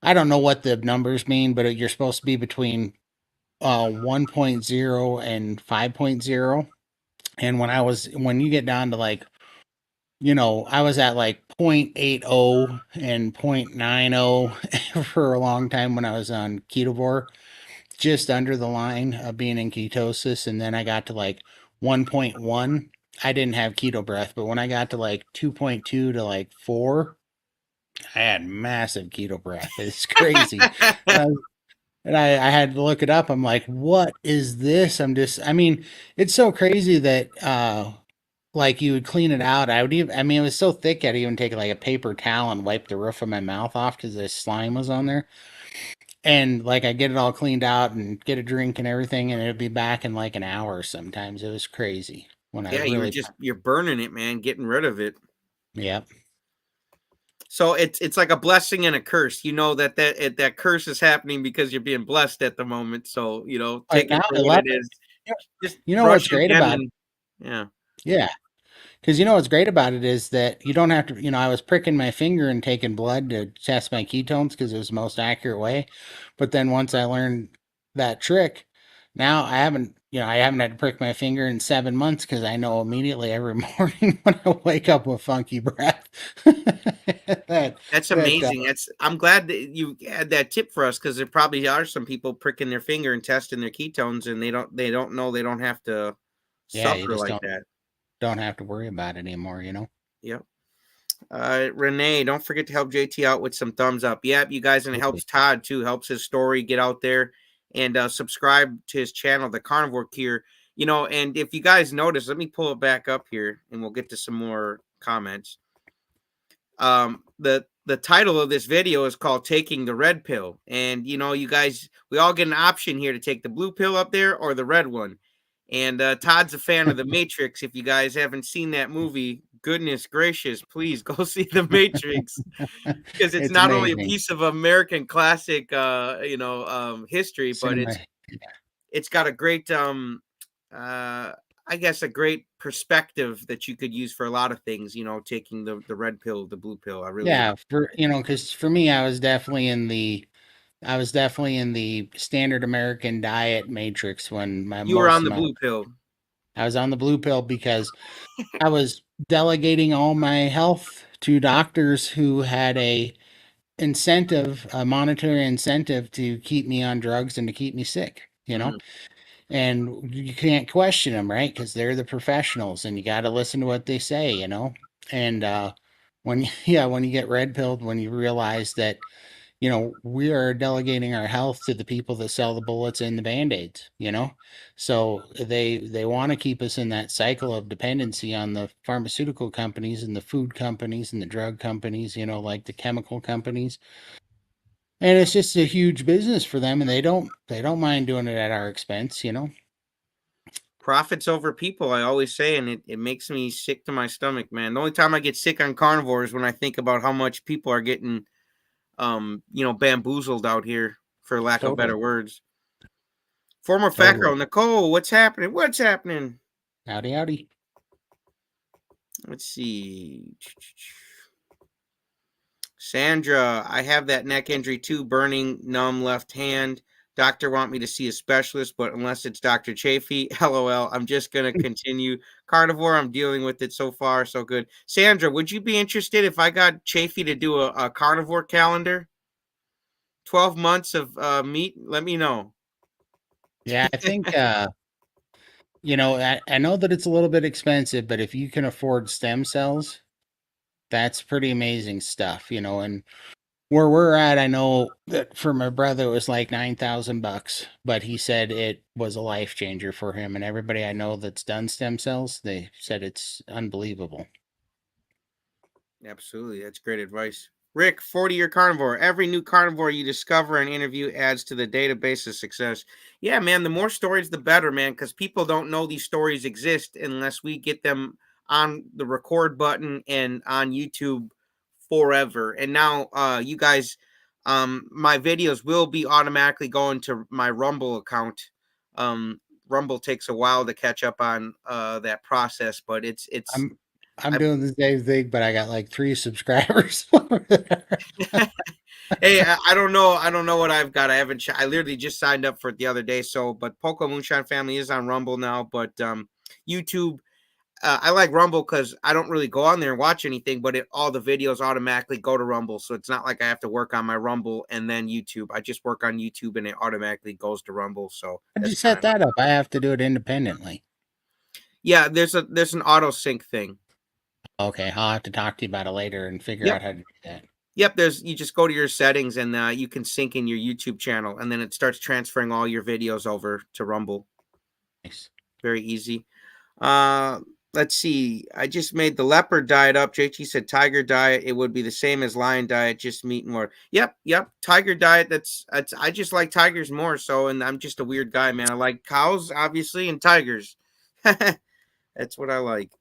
I don't know what the numbers mean, but you're supposed to be between 1.0 and 5.0. And when you get down to like, I was at like 0.80 and 0.90 for a long time when I was on Ketovore, just under the line of being in ketosis. And then I got to like 1.1. I didn't have keto breath, but when I got to like 2.2 to like 4, I had massive keto breath. It's crazy. Uh, and I had to look it up. I'm like, what is this? I mean, it's so crazy that like you would clean it out. I mean, it was so thick I'd even take like a paper towel and wipe the roof of my mouth off because the slime was on there. And like I get it all cleaned out and get a drink and everything, and it'd be back in like an hour sometimes. It was crazy when I Yeah, you're really, just you're burning it, man, getting rid of it. yeah. So it's like a blessing and a curse. You know that curse is happening because you're being blessed at the moment. So Right take it now, for I what love it it. is. Just You know brush what's it great again, about it? and yeah, Yeah. Because you know what's great about it is that you don't have to, I was pricking my finger and taking blood to test my ketones because it was the most accurate way. But then once I learned that trick, now I haven't had to prick my finger in 7 months because I know immediately every morning when I wake up with funky breath. that, that's that, amazing. I'm glad that you had that tip for us because there probably are some people pricking their finger and testing their ketones, and they don't know they don't have to yeah, you suffer just like don't, that. don't have to worry about it anymore. Yep. Renee, don't forget to help JT out with some thumbs up. Yep, you guys, and it Absolutely. helps Todd too. Helps his story get out there, and subscribe to his channel, the Carnivore Cure. And if you guys notice, let me pull it back up here, and we'll get to some more comments. The title of this video is called "Taking the Red Pill," and you guys, we all get an option here to take the blue pill up there or the red one. And Todd's a fan of The Matrix. If you guys haven't seen that movie, goodness gracious, please go see The Matrix because it's It's not only a amazing. piece of American classic, history, but Cinema. it's got a great, uh, I guess, a great perspective that you could use for a lot of things. Taking the red pill, the blue pill. I really like. Yeah, because for me, I was definitely in the standard American diet matrix when my You were most on of the my blue pill. I was on the blue pill because I was delegating all my health to doctors who had a monetary incentive to keep me on drugs and to keep me sick, you know? Mhm. And you can't question them, right? Because they're the professionals and you got to listen to what they say, you know? And when, yeah, when you get red pilled, when you realize that, you know, we are delegating our health to the people that sell the bullets and the band-aids, you know? So they want to keep us in that cycle of dependency on the pharmaceutical companies and the food companies and the drug companies, you know, like the chemical companies. And it's just a huge business for them and they don't mind doing it at our expense, you know? Profits over people, I always say, and it makes me sick to my stomach, man. The only time I get sick on carnivore is when I think about how much people are getting, bamboozled out here, for lack of better Totally. words. Former fat Totally. girl, Nicole, what's happening? What's happening? Howdy, howdy. Let's see. Sandra, I have that neck injury too, burning, numb left hand. Doctor want me to see a specialist, but unless it's Dr. Chafee, lol, I'm just going to continue. Carnivore, I'm dealing with it so far, so good. Sandra, would you be interested if I got Chafee to do a carnivore calendar? 12 months of meat? Let me know. Yeah, I think you know, I know that it's a little bit expensive, but if you can afford stem cells, that's pretty amazing stuff, you know, and where we're at, I know that for my brother it was like 9,000 bucks, but he said it was a life changer for him. And everybody I know that's done stem cells, they said it's unbelievable. Absolutely. That's great advice. Rick, 40-year carnivore. Every new carnivore you discover and interview adds to the database of success. Yeah, man, the more stories, the better, man, because people don't know these stories exist unless we get them on the record button and on YouTube forever. And now, you guys, my videos will be automatically going to my Rumble account. Rumble takes a while to catch up on that process, but it's I'm I'm I doing the same thing, but I got like 3 subscribers over there. Hey, I don't know. I don't know what I've got. I haven't. I literally just signed up for it the other day. So, but Poco Moonshine Family is on Rumble now. But YouTube, I like Rumble because I don't really go on there and watch anything. But all the videos automatically go to Rumble, so it's not like I have to work on my Rumble and then YouTube. I just work on YouTube and it automatically goes to Rumble. So How'd you that's kind set of nice. that up? I have to do it independently. Yeah. There's an auto sync thing. Okay, I'll have to talk to you about it later and figure Yep. out how to do that. Yep, you just go to your settings and you can sync in your YouTube channel, and then it starts transferring all your videos over to Rumble. Nice. Very easy. Uh, let's see. I just made the leopard diet up. JT said tiger diet. It would be the same as lion diet, just meat more. Yep, yep. Tiger diet. That's. I just like tigers more. So, and I'm just a weird guy, man. I like cows, obviously, and tigers. That's what I like.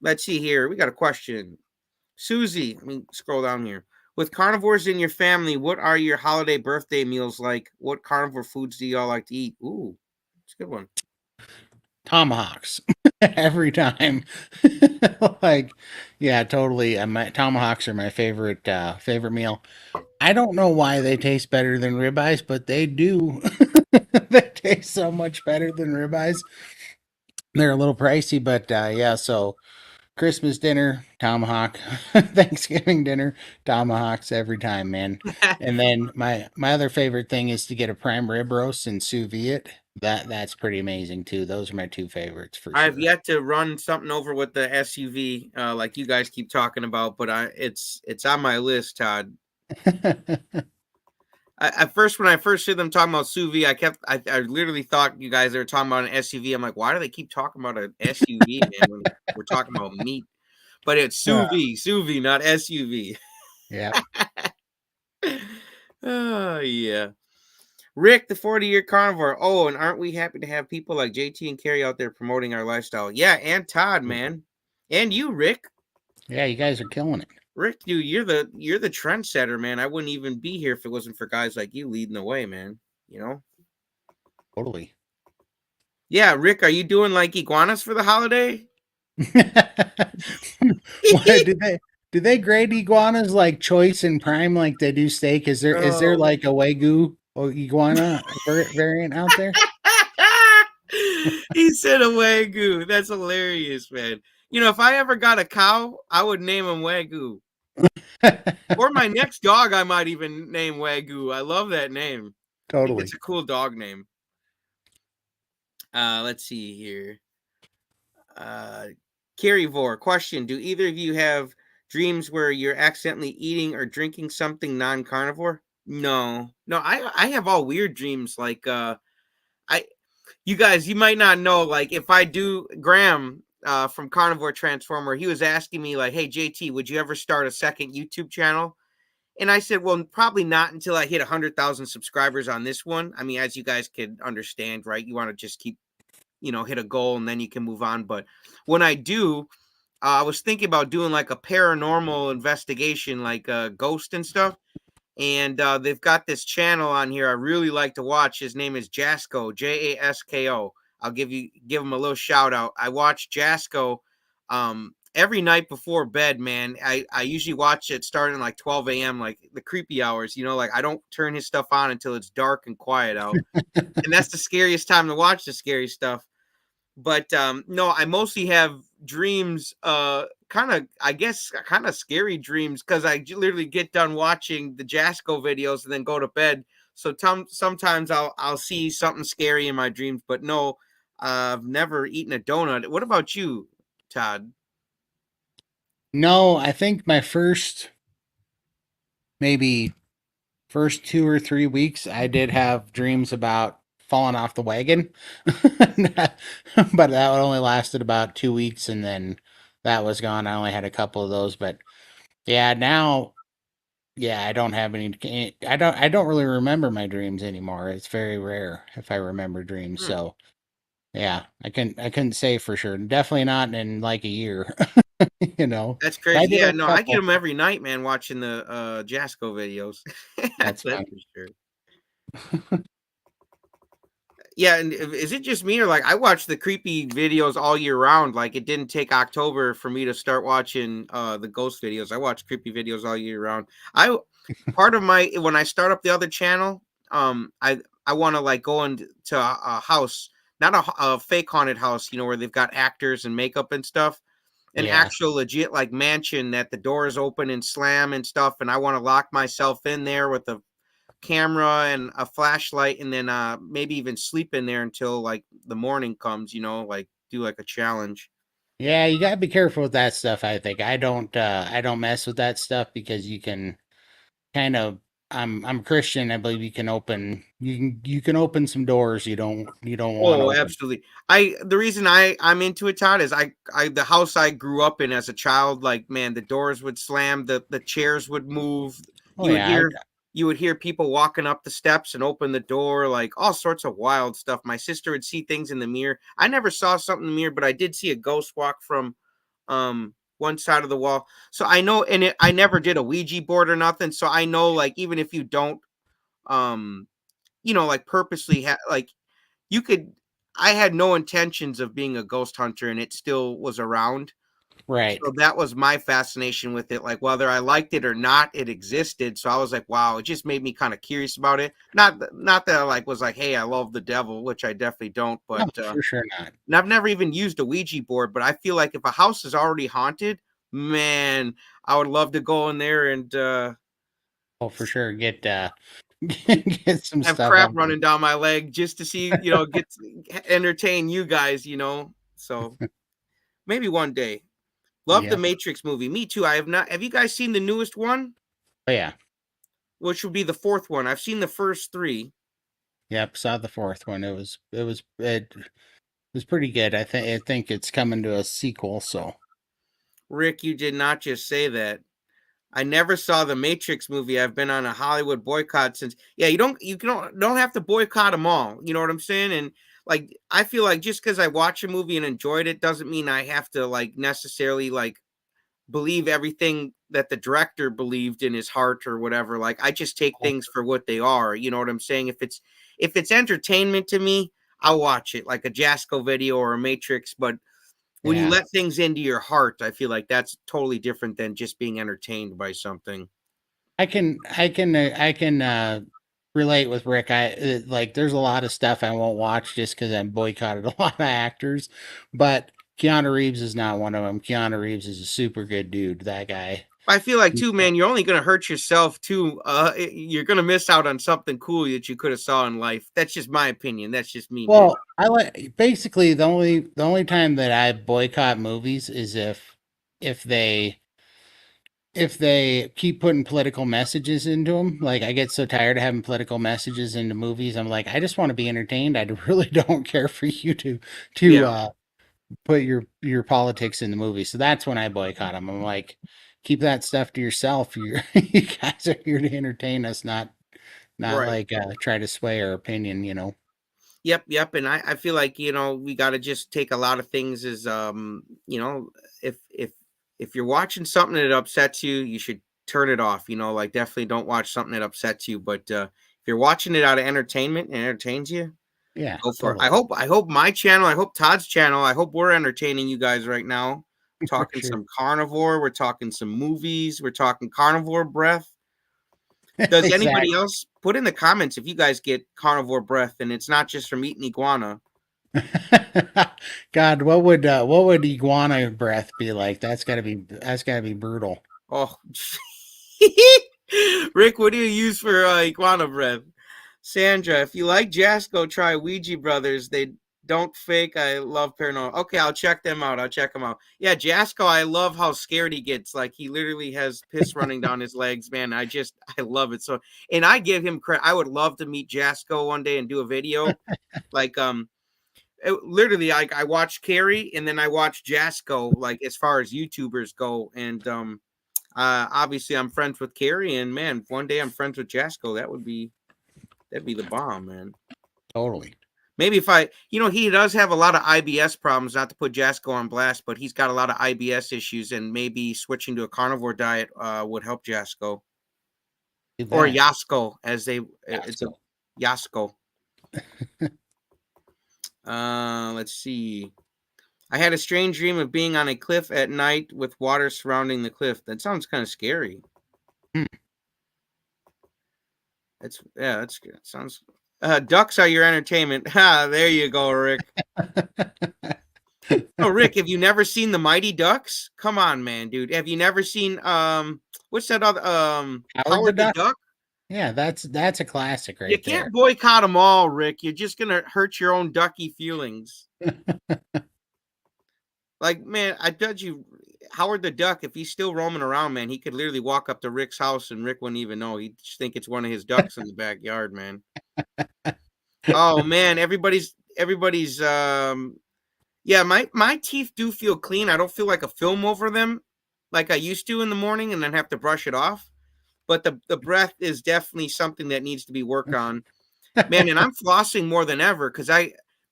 Let's see here. We got a question. Susie, let me scroll down here. With carnivores in your family, what are your holiday birthday meals like? What carnivore foods do y'all like to eat? Ooh, it's a good one. Tomahawks every time. Like, yeah, totally. My tomahawks are my favorite meal. I don't know why they taste better than ribeyes, but they do. They taste so much better than ribeyes. They're a little pricey, but yeah. So Christmas dinner, tomahawk. Thanksgiving dinner, tomahawks every time, man. And then my other favorite thing is to get a prime rib roast and sous vide it. That's pretty amazing too. Those are my two favorites for I've sure. yet to run something over with the SUV, like you guys keep talking about, but it's on my list, Todd. At first, when I first heard them talking about sous vide, I literally thought you guys were talking about an SUV. I'm like, why do they keep talking about an SUV, man? When we're talking about meat, but it's sous vide, not SUV. Yeah, Oh yeah. Rick, the 40-year carnivore. Oh, and aren't we happy to have people like JT and Carrie out there promoting our lifestyle? Yeah, and Todd, man. And you, Rick. yeah, you guys are killing it. Rick, dude, you're the trendsetter, man. I wouldn't even be here if it wasn't for guys like you leading the way, man. You know? Totally. Yeah, Rick, are you doing like iguanas for the holiday? Why do they grade iguanas like choice and prime like they do steak? Is there Oh. like a wagyu or iguana variant out there? He said a Wagyu. That's hilarious, man. You know, if I ever got a cow, I would name him Wagyu. Or my next dog, I might even name Wagyu. I love that name. I think it's Totally. a cool dog name. Let's see here. Uh, Carnivore question: do either of you have dreams where you're accidentally eating or drinking something non-carnivore? No, no. I have all weird dreams. Like I you guys, you might not know. Like if I do, Graham from Carnivore Transformer, he was asking me like, "Hey JT, would you ever start a second YouTube channel?" And I said, "Well, probably not until I hit 100,000 subscribers on this one." I mean, as you guys could understand, right? You want to just keep, hit a goal and then you can move on. But when I do, I was thinking about doing like a paranormal investigation, like ghost and stuff. And they've got this channel on here I really like to watch. His name is Jasko, Jasko. I'll give him a little shout out. I watch Jasko every night before bed, man. I usually watch it starting like 12 a.m., like the creepy hours. Like I don't turn his stuff on until it's dark and quiet out, and that's the scariest time to watch the scary stuff. But no, I mostly have dreams, kind of, I guess, kind of scary dreams because literally get done watching the Jasko videos and then go to bed. So sometimes I'll see something scary in my dreams, but no, I've never eaten a donut. What about you, Todd? No, I think my maybe first 2 or 3 weeks, I did have dreams about falling off the wagon, but that only lasted about 2 weeks, and then that was gone. I only had a couple of those, but yeah, now, yeah, I don't have any. I don't really remember my dreams anymore. It's very rare if I remember dreams. Hmm, So yeah, I couldn't say for sure. Definitely not in like a year, you know. that's But I crazy. did Yeah, have no, a I get couple. them every night, man, watching the Jasko videos. That's That's funny. for sure. Yeah, and is it just me or like I watch the creepy videos all year round? Like it didn't take October for me to start watching the ghost videos. I watch creepy videos all year round. I Part of my when I start up the other channel, I want to like go into a house, not a fake haunted house, where they've got actors and makeup and stuff. An Yeah. actual legit like mansion that the doors open and slam and stuff, and I want to lock myself in there with a camera and a flashlight and then maybe even sleep in there until like the morning comes, like do like a challenge. Yeah, you gotta be careful with that stuff, I think. I don't mess with that stuff because you can kind of I'm Christian, I believe you can open some doors you don't want Oh, open. absolutely. The reason I'm into it, Todd, is I the house I grew up in as a child, like man, the doors would slam, the chairs would move. Oh You would yeah, hear you would hear people walking up the steps and open the door, like all sorts of wild stuff. My sister would see things in the mirror. I never saw something in the mirror, but I did see a ghost walk from one side of the wall. So I know, and I never did a Ouija board or nothing. So I know, like even if you don't um like purposely like you could I had no intentions of being a ghost hunter and it still was around. right. So that was my fascination with it. Like whether I liked it or not, it existed. So I was like, wow, it just made me kind of curious about it. Not that I like was like, hey, I love the devil, which I definitely don't, No, but for sure not. and I've never even used a Ouija board, but I feel like if a house is already haunted, man, I would love to go in there and Oh, for sure. Get some have stuff crap on there. running down my leg just to see, entertain you guys. So maybe one day. Love the Yep. Matrix movie. Me too. I have not. Have you guys seen the newest one? Oh yeah. Which will be the fourth one. I've seen the first three. Yep, saw the fourth one. It was pretty good. I think it's coming to a sequel, so Rick, you did not just say that. I never saw the Matrix movie. I've been on a Hollywood boycott since. Yeah, you don't have to boycott them all. You know what I'm saying? And like I feel like just because I watch a movie and enjoyed it doesn't mean I have to like necessarily like believe everything that the director believed in his heart or whatever. Like I just take oh, things for what they are. You know what I'm saying? If it's entertainment to me, I'll watch it like a Jasko video or a Matrix. But when you yeah. let things into your heart, I feel like that's totally different than just being entertained by something. I can relate with Rick. Like there's a lot of stuff I won't watch just because I'm boycotted a lot of actors, but Keanu Reeves is not one of them. Keanu Reeves is a super good dude. That guy. I feel like too, man, you're only gonna hurt yourself too. You're gonna miss out on something cool that you could have saw in life. That's just my opinion. That's just me, man. Well, I like basically the only time that I boycott movies is if they if they keep putting political messages into them. Like I get so tired of having political messages into movies. I'm like, I just want to be entertained. I really don't care for you to Yeah, put your politics in the movie. So that's when I boycott them. I'm like, keep that stuff to yourself. You guys are here to entertain us, not right. like try to sway our opinion. You know. Yep, yep. And I feel like, we gotta just take a lot of things as if you're watching something that upsets you, you should turn it off. Like definitely don't watch something that upsets you. But if you're watching it out of entertainment and entertains you, Yeah, go for it. I totally. hope I hope my channel, I hope Todd's channel, I hope we're entertaining you guys right now. For Talking sure. some carnivore, we're talking some movies, we're talking carnivore breath. Does anybody Exactly. else put in the comments if you guys get carnivore breath and it's not just from eating iguana? God, what would iguana breath be like? That's gotta be brutal. Oh, Rick, what do you use for iguana breath? Sandra, if you like Jasco, try Ouija Brothers. They don't fake. I love paranormal. Okay, I'll check them out. I'll check them out. Yeah, Jasco, I love how scared he gets. Like he literally has piss running down his legs, man. I love it. So, and I give him credit. I would love to meet Jasco one day and do a video. Like, literally, I watch Carrie and then I watch Jasco. Like as far as YouTubers go, and obviously I'm friends with Carrie, and man, one day I'm friends with Jasco. That'd be the bomb, man. Totally. Maybe if he does have a lot of IBS problems, not to put Jasco on blast, but he's got a lot of IBS issues, and maybe switching to a carnivore diet would help Jasco Do or that. Yasko, as it's a Gasco. Yasko. Let's see. I had a strange dream of being on a cliff at night with water surrounding the cliff. That sounds kind of scary. Hmm. That's good. Sounds. Ducks are your entertainment. Ha! There you go, Rick. Oh, Rick, have you never seen the Mighty Ducks? Come on, man, dude. Have you never seen what's that other Howard the Howard the Duck? Duck? Yeah, that's a classic You right can't there. boycott them all, Rick. You're just gonna hurt your own ducky feelings. Like, man, I bet you Howard the Duck, if he's still roaming around, man, he could literally walk up to Rick's house and Rick wouldn't even know. He'd just think it's one of his ducks in the backyard, man. Oh man, everybody's yeah, my teeth do feel clean. I don't feel like a film over them like I used to in the morning and then have to brush it off. But the breath is definitely something that needs to be worked on. Man, and I'm flossing more than ever because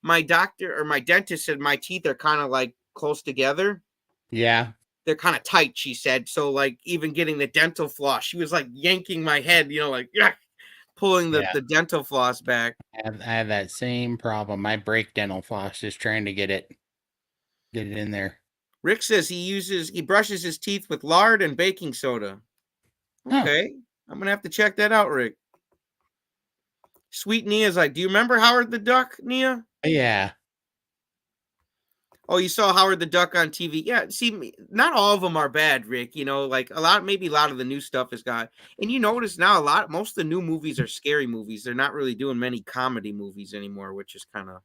my doctor or my dentist said my teeth are kind of like close together. Yeah, They're kind of tight, she said. So like even getting the dental floss, she was like yanking my head, like yeah, pulling the, yeah. the dental floss back. I have that same problem. I break dental floss just trying to get it in there. Rick says he brushes his teeth with lard and baking soda. Huh. Okay. I'm gonna have to check that out, Rick. Sweet Nia's like, do you remember Howard the Duck, Nia? Yeah. Oh, you saw Howard the Duck on TV. Yeah, see, not all of them are bad, Rick. Like maybe a lot of the new stuff is got. And you notice now most of the new movies are scary movies. They're not really doing many comedy movies anymore, which is kind of,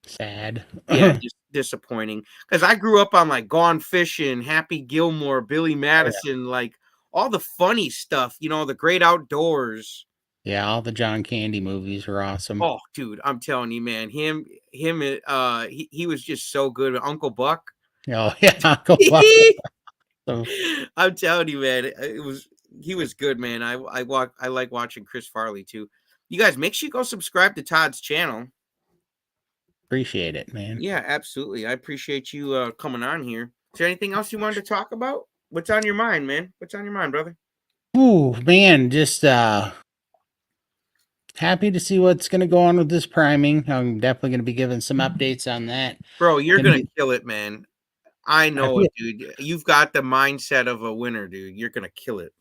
Sad. yeah, just disappointing. Because I grew up on like Gone Fishing, Happy Gilmore, Billy Oh, yeah. Madison, like all the funny stuff, the great outdoors. Yeah, all the John Candy movies are awesome. Oh, dude, I'm telling you, man, he was just so good. Uncle Buck. Oh, yeah, Uncle Buck. So I'm telling you, man, he was good, man. I like watching Chris Farley too. You guys, make sure you go subscribe to Todd's channel. appreciate it, man. Yeah, absolutely. I appreciate you coming on here. Is there anything else you wanted to talk about? What's on your mind, man? What's on your mind, brother? Ooh, man, just happy to see what's gonna go on with this priming. I'm definitely gonna be giving some updates on that. Bro, you're Gonna gonna be kill it, man. I I know feel it, dude. You've got the mindset of a winner, dude. You're gonna kill it.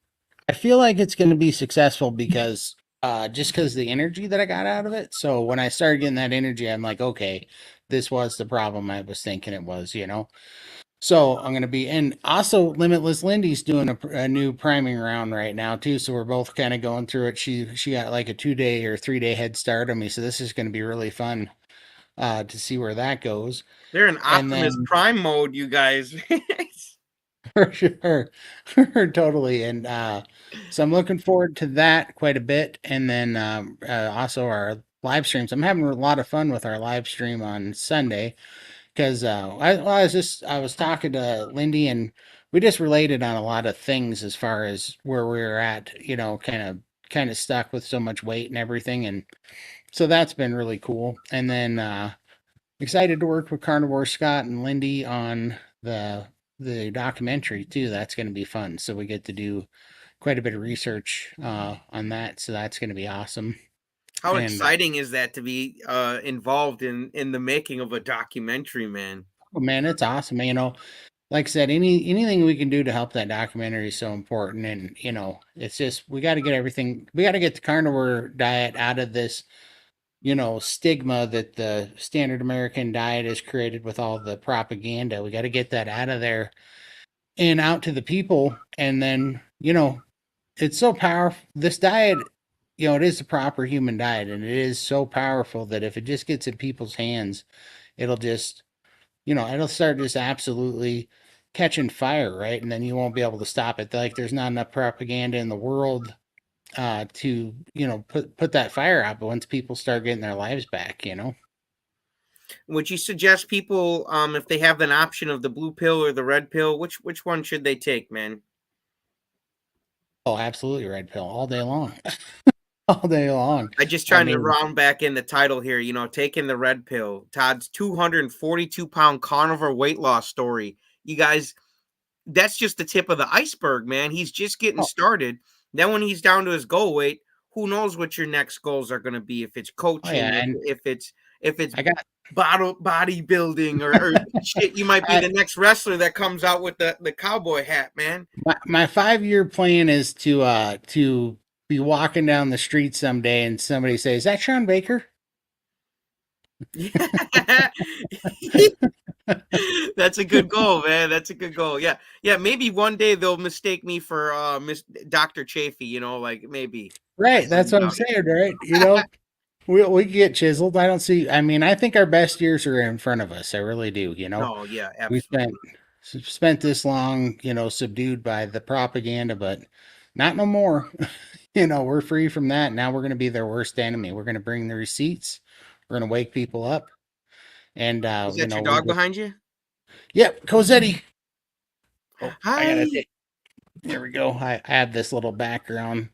I feel like it's gonna be successful because just because the energy that I got out of it. So when I started getting that energy, I'm like, okay, this was the problem I was thinking it was, you know. So I'm gonna be, and also Limitless Lindy's doing a new priming round right now too. So we're both kind of going through it. She got like a 2 day or 3 day head start on me, so this is gonna be really fun to see where that goes. They're in And Optimus then Prime mode, you guys. for sure, totally. And so I'm looking forward to that quite a bit. And then also our live streams. I'm having a lot of fun with our live stream on Sunday because I was talking to Lindy and we just related on a lot of things as far as where we were at, you know, kind of stuck with so much weight and everything, and so that's been really cool. And then excited to work with Carnivore Scott and Lindy on the the documentary too. That's going to be fun. So we get to do quite a bit of research on that. So that's going to be awesome. How And exciting is that to be involved in the making of a documentary, man? oh man, it's awesome. You know, like I said, anything we can do to help that documentary is so important. And you know, it's just we got to get everything. We got to get the carnivore diet out of this, you know, stigma that the standard American diet has created with all the propaganda. We got to get that out of there and out to the people. And then, you know, it's so powerful. This diet, you know, it is a proper human diet, and it is so powerful that if it just gets in people's hands, it'll just, you know, it'll start just absolutely catching fire, right? And then you won't be able to stop it. Like there's not enough propaganda in the world to, you know, put that fire out. But once people start getting their lives back, you know. Would you suggest people, if they have an option of the blue pill or the red pill, which one should they take, man? Oh, absolutely, red pill all day long, all day long. I just I trying to mean, round back in the title here, taking the red pill. Todd's 242-pound carnivore weight loss story. You guys, that's just the tip of the iceberg, man. He's just getting oh, started. Then when he's down to his goal weight, who knows what your next goals are going to be? If it's oh yeah, coaching, and if it's I got bodybuilding or shit, you might be I the next wrestler that comes out with the cowboy hat, man. my 5 year plan is to be walking down the street someday and somebody says, "Is that Sean Baker?" That's a good goal, man. That's a good goal. Yeah, yeah. Maybe one day they'll mistake me for Miss Doctor Chafee. Like maybe I Right, that's wouldn't what I'm doubt it. saying, right? You know, we get chiseled. I don't see. I mean, I think our best years are in front of us. I really do. You know, No, yeah, we absolutely. spent this long, you know, subdued by the propaganda, but not no more. You know, we're free from that. Now we're going to be their worst enemy. We're going to bring the receipts. We're going to wake people up, and Is you that your know, we dog just behind you? yep, Cosetti. Oh, I gotta Hi. take. There we go. I have this little background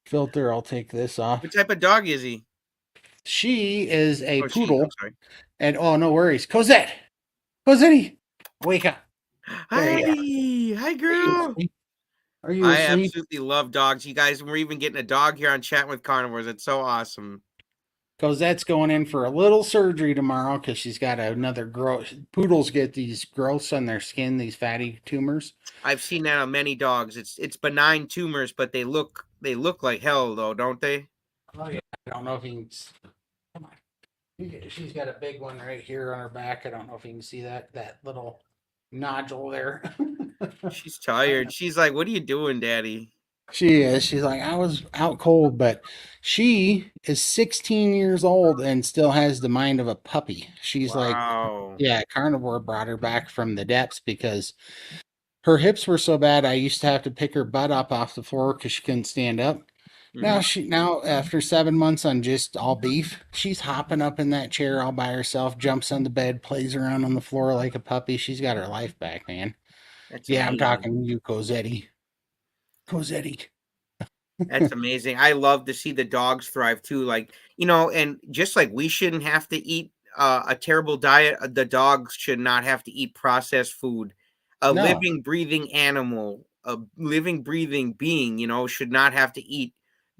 filter. I'll take this off. What type of dog is he? She is a Oh, she. I'm poodle, sorry. and oh, no worries, Cosette, Cosetti, wake up. There Hi. you are. Hi, Are you girl. asleep? Are you I asleep? absolutely love dogs. You guys, we're even getting a dog here on Chatting with Carnivores. It's so awesome. Cosette's going in for a little surgery tomorrow because she's got another growth. Poodles get these growths on their skin, these fatty tumors. I've seen that on many dogs. It's benign tumors, but they look like hell though, don't they? Oh yeah, I don't know if you can. Come on. She's got a big one right here on her back. I don't know if you can see that little nodule there. She's tired. She's like, "What are you doing, Daddy?" She is. She's like, I was out cold, but she is 16 years old and still has the mind of a puppy. She's like, Wow. yeah, carnivore brought her back from the depths because her hips were so bad. I used to have to pick her butt up off the floor because she couldn't stand up. Hmm. Now after 7 months on just all beef, she's hopping up in that chair all by herself, jumps on the bed, plays around on the floor like a puppy. She's got her life back, man. That's Yeah, I'm amazing. talking to you, Cosetti. Cosetti. That's amazing. I love to see the dogs thrive too. And just like we shouldn't have to eat a terrible diet, the dogs should not have to eat processed food. A No, living, breathing animal, a living, breathing being, should not have to eat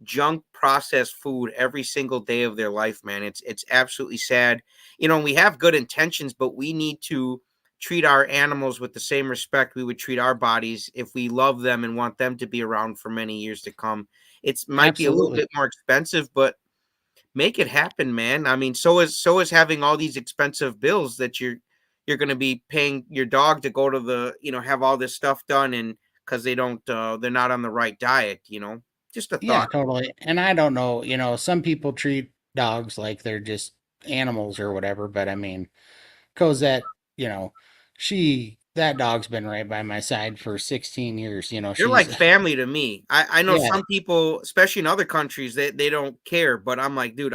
junk processed food every single day of their life, man. It's absolutely sad. We have good intentions, but we need to treat our animals with the same respect we would treat our bodies if we love them and want them to be around for many years to come. It's might be a little Absolutely. bit more expensive, but make it happen, man. I mean, so is having all these expensive bills that you're going to be paying your dog to go to the, have all this stuff done, and because they're not on the right diet. Just a Yeah, thought. totally. And I don't know, some people treat dogs like they're just animals or whatever, but I mean, Cosette, you know, that dog's been right by my side for 16 years. They're She's, like family to me. I know yeah, some people, especially in other countries, they don't care, but I'm like, dude,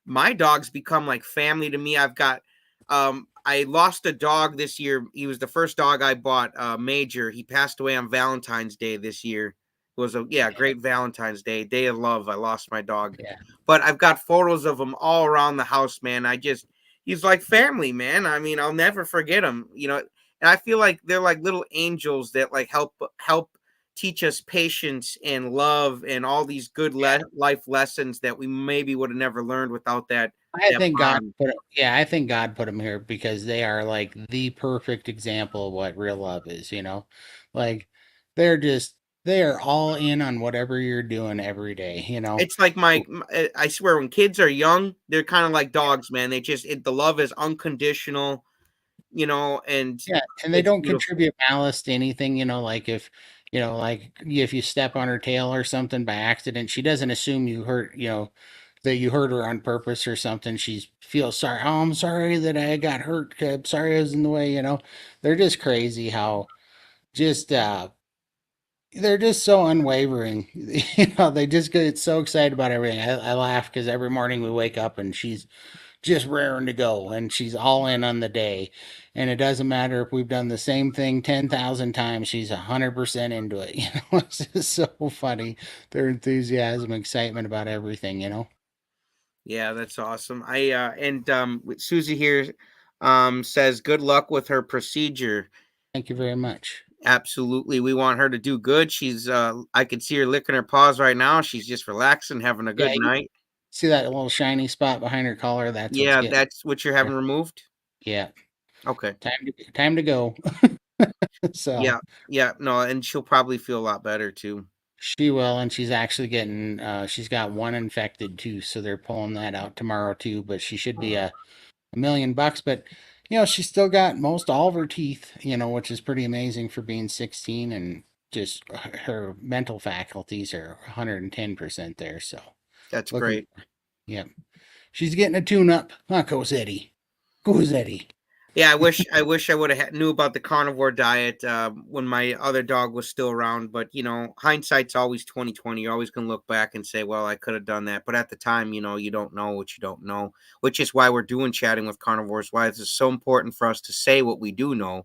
my dogs become like family to me. I lost a dog this year. He was the first dog I bought, Major. He passed away on Valentine's Day this year. It was a yeah, great Valentine's Day of love. I lost my dog. yeah, But I've got photos of him all around the house, man. He's like family, man. I mean, I'll never forget him. And I feel like they're like little angels that like help teach us patience and love and all these good yeah. life lessons that we maybe would have never learned without I that think God bond. put it, yeah, I think God put them here because they are like the perfect example of what real love is. Like they're just, they are all in on whatever you're doing every day. It's like I swear, when kids are young, they're kind of like dogs, man. The love is unconditional, and Yeah, and they it's don't beautiful. contribute malice to anything, like if you step on her tail or something by accident, she doesn't assume that you hurt her on purpose or something. She feels sorry. Oh, I'm sorry that I got hurt. I'm sorry I was in the way. They're just crazy how just they're just so unwavering. They just get so excited about everything. I laugh because every morning we wake up and she's just raring to go and she's all in on the day. And it doesn't matter if we've done the same thing 10,000 times, she's 100% into it. It's just so funny. Their enthusiasm, excitement about everything. Yeah, that's awesome. Susie here says good luck with her procedure. Thank you very much. Absolutely. We want her to do good. I can see her licking her paws right now. She's just relaxing, having a Yeah, good you night. see that little shiny spot behind her collar? That's what's Yeah, getting that's what you're her. having removed? Yeah, Okay. time to go. So Yeah. Yeah, no, and she'll probably feel a lot better too. she will, and she's actually she's got one infected too, so they're pulling that out tomorrow too. But she should be $1 million, but she's still got most all of her teeth, which is pretty amazing for being 16, and just her mental faculties are 110% there. So That's looking, great. yeah, she's getting a tune up. Huh, Cosetti. Cosetti. Yeah, I wish I would have knew about the carnivore diet when my other dog was still around. But hindsight's always 2020. You're always gonna look back and say, "Well, I could have done that." But at the time, you don't know what you don't know, which is why we're doing chatting with carnivores. Why it's so important for us to say what we do know.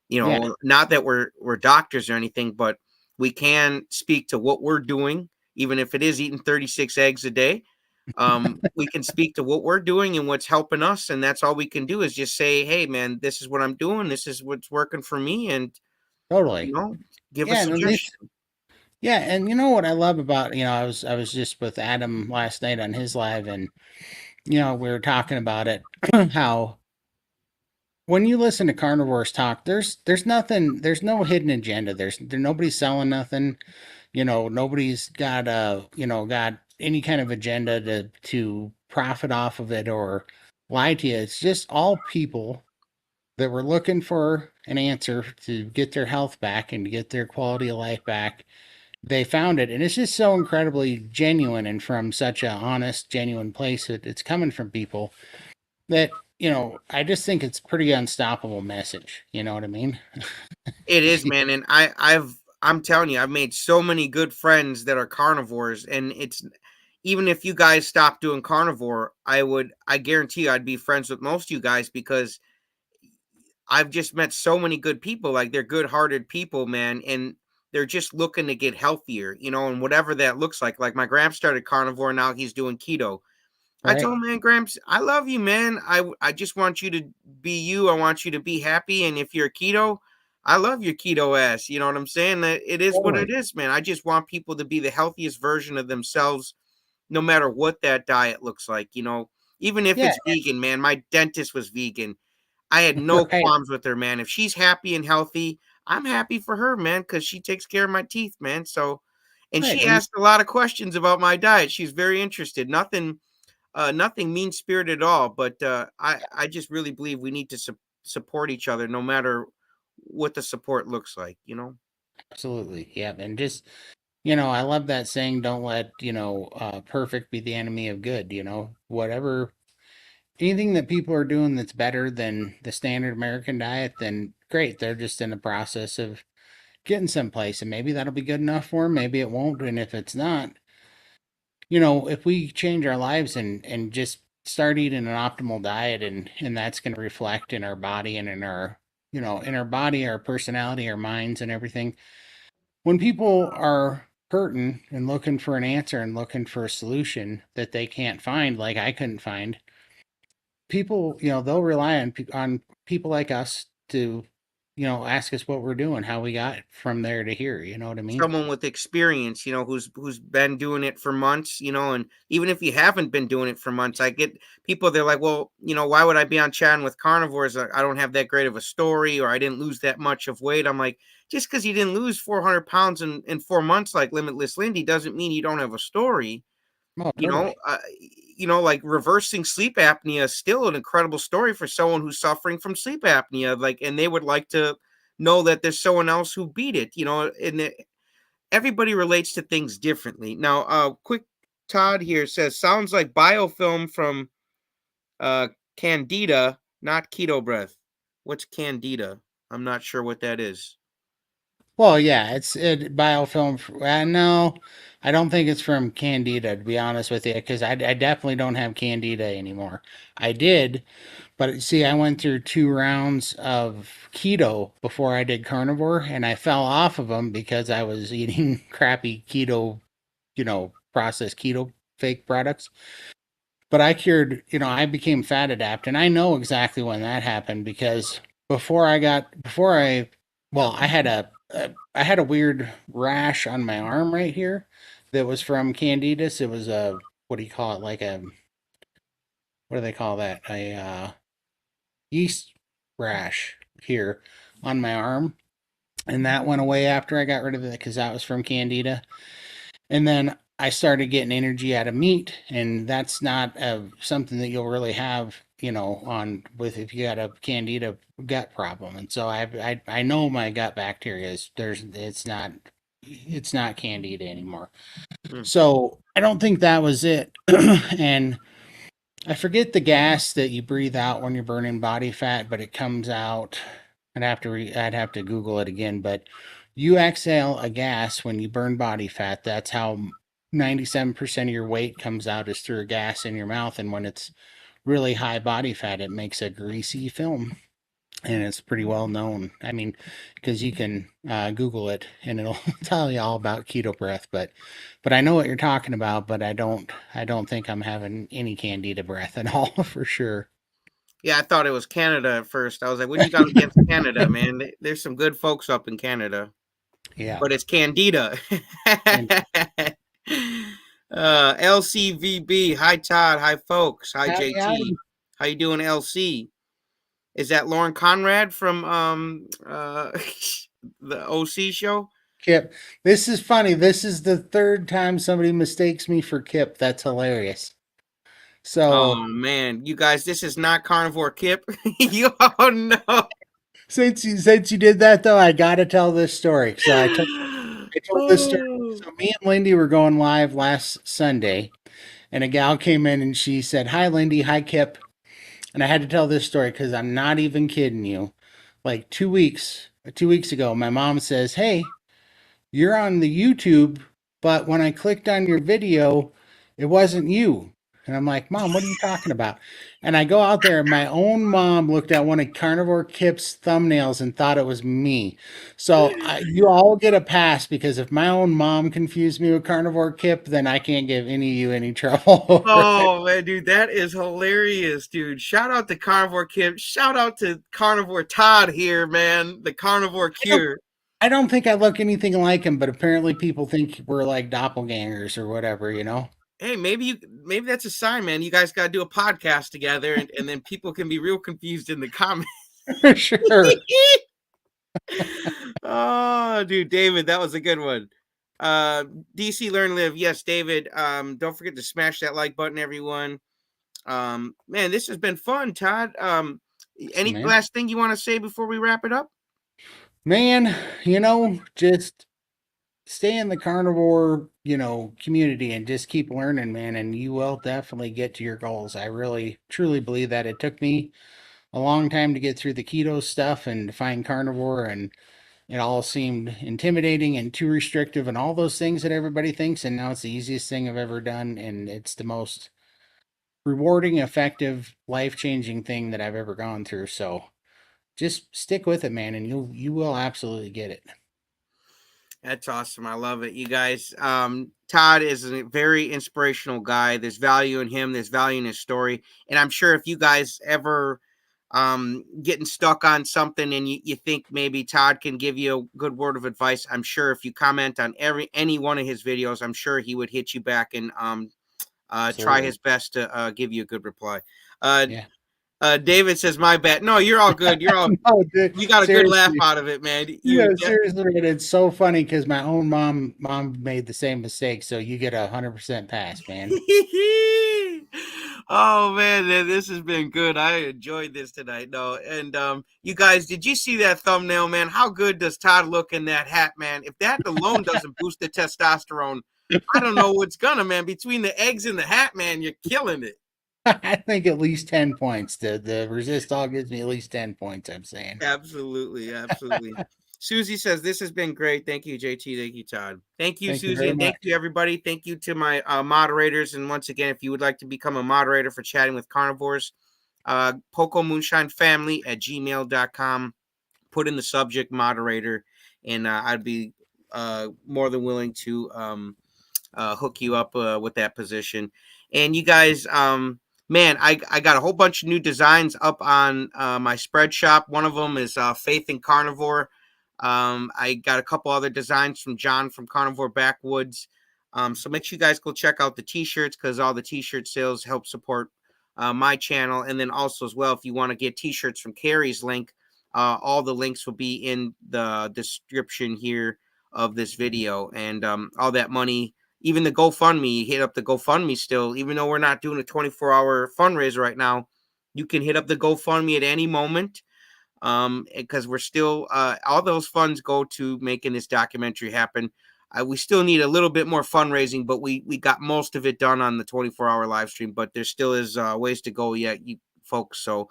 Yeah, Not that we're doctors or anything, but we can speak to what we're doing, even if it is eating 36 eggs a day. We can speak to what we're doing and what's helping us, and that's all we can do is just say, hey man, this is what I'm doing, this is what's working for me, and you totally. know give a Yeah, and at least, suggestion. yeah, and you know what I love about, I was just with Adam last night on his live, and we were talking about it, how when you listen to carnivores talk, there's nothing, there's no hidden agenda. Nobody's selling nothing. Nobody's got any kind of agenda to profit off of it or lie to you. It's just all people that were looking for an answer to get their health back and to get their quality of life back. They found it, and it's just so incredibly genuine and from such a honest, genuine place that it's coming from people that I just think it's pretty unstoppable message. You know what I mean? It is, man, and I'm telling you, I've made so many good friends that are carnivores, and it's even if you guys stop doing carnivore, I guarantee you I'd be friends with most of you guys because I've just met so many good people. Like, they're good-hearted people, man, and they're just looking to get healthier, and whatever that looks like. Like, my Gramps started carnivore, now he's doing keto. I Right? told him, man, Gramps, I love you, man. I just want you to be you. I want you to be happy. And if you're keto, I love your keto ass. You know what I'm saying? That it is what it Totally. is, man. I just want people to be the healthiest version of themselves, no matter what that diet looks like. Even if Yeah. it's vegan, man. My dentist was vegan. I had no Right. qualms with her, man. If she's happy and healthy, I'm happy for her, man, because she takes care of my teeth, man. So, and Right. she And asked a lot of questions about my diet. She's very interested. Nothing mean spirited at all. But I just really believe we need to support each other, no matter what the support looks like. You know. absolutely. Yeah. And just, I love that saying, don't let, perfect be the enemy of good, whatever, anything that people are doing that's better than the standard American diet, then great. They're just in the process of getting someplace, and maybe that'll be good enough for them. Maybe it won't. And if it's not, if we change our lives and just start eating an optimal diet, and that's going to reflect in our body and in our, in our body, our personality, our minds, and everything. When people are hurting and looking for an answer and looking for a solution that they can't find, like I couldn't find, people, they'll rely on people like us to, ask us what we're doing, how we got from there to here. You know what I mean? Someone with experience, who's been doing it for months, and even if you haven't been doing it for months, I get people, they're like, well, why would I be on chatting with carnivores? I don't have that great of a story, or I didn't lose that much of weight. I'm like, just because you didn't lose 400 pounds in 4 months like Limitless Lindy doesn't mean you don't have a story. Oh, You know, totally. uh, like reversing sleep apnea is still an incredible story for someone who's suffering from sleep apnea. Like, and they would like to know that there's someone else who beat it. And everybody relates to things differently. Now, quick, Todd here says sounds like biofilm from uh Candida, not keto breath. What's Candida? I'm not sure what that is. Well, yeah, it biofilm. No, I don't think it's from Candida, to be honest with you, because I definitely don't have Candida anymore. I did, but see, I went through 2 rounds of keto before I did carnivore, and I fell off of them because I was eating crappy keto, processed keto fake products. But I became fat adapt, and I know exactly when that happened because before I, well, I had a weird rash on my arm right here that was from candidus. It was a, what do you call it? Like a, what do they call that? A yeast rash here on my arm, and that went away after I got rid of it because that was from candida. And then I started getting energy out of meat, and that's not something that you'll really have, on with if you got a candida gut problem. And so I know my gut bacteria is it's not candida anymore. Hmm. So I don't think that was it. And I forget the gas that you breathe out when you're burning body fat, but it comes out. I'd have to Google it again, but you exhale a gas when you burn body fat. That's how 97% of your weight comes out, is through a gas in your mouth. And when it's really high body fat, it makes a greasy film. And it's pretty well known. I mean, because you can Google it and it'll tell you all about keto breath. But I know what you're talking about. But I don't think I'm having any candida breath at all for sure. Yeah, I thought it was Canada at first. I was like, what do you got against Canada, man? There's some good folks up in Canada, Yeah. but it's Candida. And LCVB. Hi, Todd. Hi, folks. Hi, howdy, JT. howdy. How you doing, LC? Is that Lauren Conrad from the OC show? Kip. This is funny. This is the third time somebody mistakes me for Kip. That's hilarious. So Oh man, you guys, this is not Carnivore Kip. You oh no. since you did that though, I gotta tell this story. So I told this story. Oh. So me and Lindy were going live last Sunday, and a gal came in and she said, "Hi, Lindy. Hi, Kip." And I had to tell this story because I'm not even kidding you. Like 2 weeks ago, my mom says, "Hey, you're on the YouTube, but when I clicked on your video, it wasn't you." And I'm like, "Mom, what are you talking about?" And I go out there, and my own mom looked at one of Carnivore Kip's thumbnails and thought it was me. So you all get a pass because if my own mom confused me with Carnivore Kip, then I can't give any of you any trouble over it. Oh man, dude, that is hilarious, dude. Shout out to Carnivore Kip. Shout out to Carnivore Todd here, man. The Carnivore I don't, Cure. I don't think I look anything like him, but apparently people think we're like doppelgangers or whatever. Hey, maybe that's a sign, man. You guys gotta do a podcast together, and then people can be real confused in the comments. For sure. Oh, dude, David, that was a good one. Uh, DC Learn Live. Yes, David. Don't forget to smash that like button, everyone. Man, this has been fun, Todd. Awesome, Any man. last thing you want to say before we wrap it up? Man, just stay in the carnivore, community and just keep learning, man, and you will definitely get to your goals. I really truly believe that. It took me a long time to get through the keto stuff and to find carnivore, and it all seemed intimidating and too restrictive and all those things that everybody thinks, and now it's the easiest thing I've ever done, and it's the most rewarding, effective, life-changing thing that I've ever gone through. So just stick with it, man, and you will absolutely get it. That's awesome. I love it. You guys, Todd is a very inspirational guy. There's value in him, there's value in his story. And I'm sure if you guys ever getting stuck on something and you think maybe Todd can give you a good word of advice, I'm sure if you comment on any one of his videos, I'm sure he would hit you back and try Absolutely. his best to give you a good reply. Uh, Yeah. David says, "My bad." No, you're all good. You're all. No, dude, You got a good laugh seriously. out of it, man. Yeah, seriously, and it's so funny because my own mom made the same mistake, so you get 100% pass, man. Oh man, this has been good. I enjoyed this tonight. No, and you guys, did you see that thumbnail, man? How good does Todd look in that hat, man? If that alone doesn't boost the testosterone, I don't know what's gonna, man. Between the eggs and the hat, man, you're killing it. I think at least 10 points. The resist all gives me at least 10 points, I'm saying. Absolutely, absolutely. Susie says this has been great. Thank you, JT. Thank you, Todd. Thank you, Thank you Susie, very and thank much. you, everybody. Thank you to my moderators. And once again, if you would like to become a moderator for Chatting with Carnivores, Poco Moonshine Family at gmail.com. Put in the subject moderator, and I'd be more than willing to hook you up with that position. And you guys, man, I got a whole bunch of new designs up on my spread shop. One of them is Faith in Carnivore. I got a couple other designs from John from Carnivore Backwoods. So make sure you guys go check out the t-shirts because all the t-shirt sales help support my channel. And then also as well, if you want to get t-shirts from Carrie's link, all the links will be in the description here of this video. And all that money, even the GoFundMe, hit up the GoFundMe still, even though we're not doing a 24-hour fundraiser right now, you can hit up the GoFundMe at any moment. Because we're still all those funds go to making this documentary happen. We still need a little bit more fundraising, but we got most of it done on the 24-hour live stream. But there still is ways to go yet, you folks. So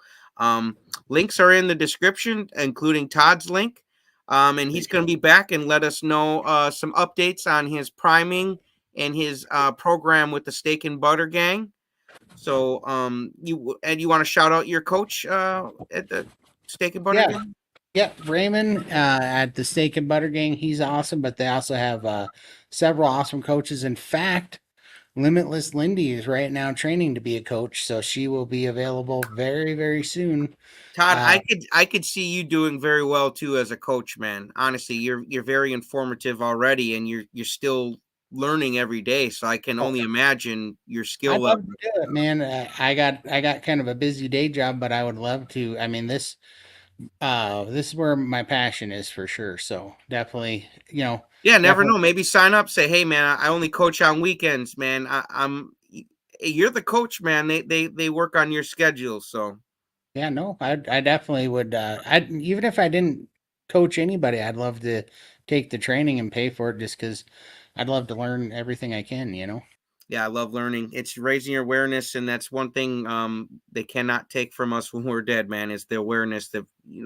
links are in the description, including Todd's link. And he's going to be back and let us know some updates on his priming and his program with the Steak and Butter Gang. So, you want to shout out your coach at the Steak and Butter Yeah. Gang? Yep. Raymond at the Steak and Butter Gang, he's awesome, but they also have several awesome coaches. In fact, Limitless Lindy is right now training to be a coach, so she will be available very, very soon. Todd, Uh, I could see you doing very well too as a coach, man. Honestly, you're very informative already, and you're still learning every day. So I can only imagine your skill I'd love level. to do it, man. I got kind of a busy day job, but I would love to. I mean, this is where my passion is for sure. So definitely, Yeah, never definitely, know. Maybe sign up. Say, hey, man, I only coach on weekends, man. I'm. You're the coach, man. They work on your schedule, so. yeah, no, I definitely would. I even if I didn't coach anybody, I'd love to take the training and pay for it just because I'd love to learn everything I can. Yeah, I love learning. It's raising your awareness, and that's one thing they cannot take from us when we're dead, man. Is the awareness that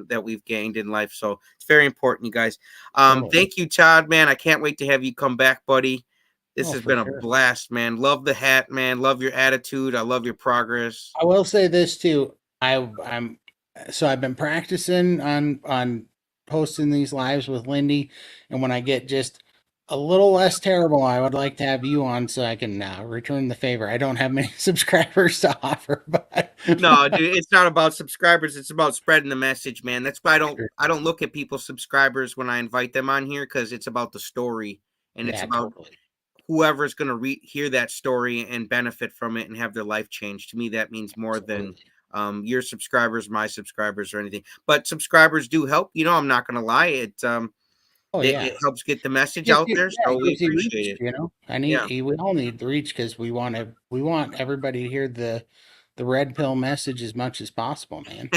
that we've gained in life. So it's very important, you guys. Totally. Thank you, Todd, man. I can't wait to have you come back, buddy. This Oh, has for been a sure. blast, man. Love the hat, man. Love your attitude. I love your progress. I will say this too. I'm so I've been practicing on posting these lives with Lindy, and when I get just a little less terrible, I would like to have you on so I can return the favor. I don't have many subscribers to offer, but No, dude, it's not about subscribers. It's about spreading the message, man. That's why sure. I don't look at people's subscribers when I invite them on here because it's about the story and it's Yeah, about totally. whoever's going to hear that story and benefit from it and have their life change. To me, that means more than Absolutely. your subscribers, my subscribers, or anything. But subscribers do help. I'm not going to lie. Oh It yeah. helps get the message out there, Yeah, so it we gives you appreciate reach, it. you know. Yeah. We all need reach because we want everybody to hear the red pill message as much as possible, man.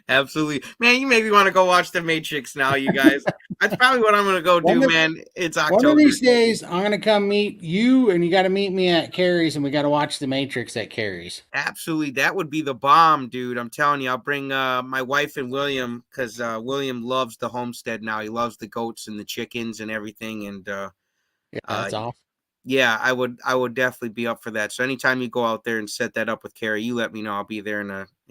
Absolutely. Man, you make me wanna go watch The Matrix now, you guys. That's probably what I'm gonna go One do, of man. It's one of October. these days, I'm gonna come meet you, and you got to meet me at Carrie's, and we got to watch The Matrix at Carrie's. Absolutely, that would be the bomb, dude. I'm telling you, I'll bring, my wife and William, 'cause, William loves the homestead now. He loves the goats and the chickens and everything, and, Yeah, uh, that's awesome. yeah, I would definitely be up for that. So anytime you go out there and set that up with Carrie, you let me know. I'll be there in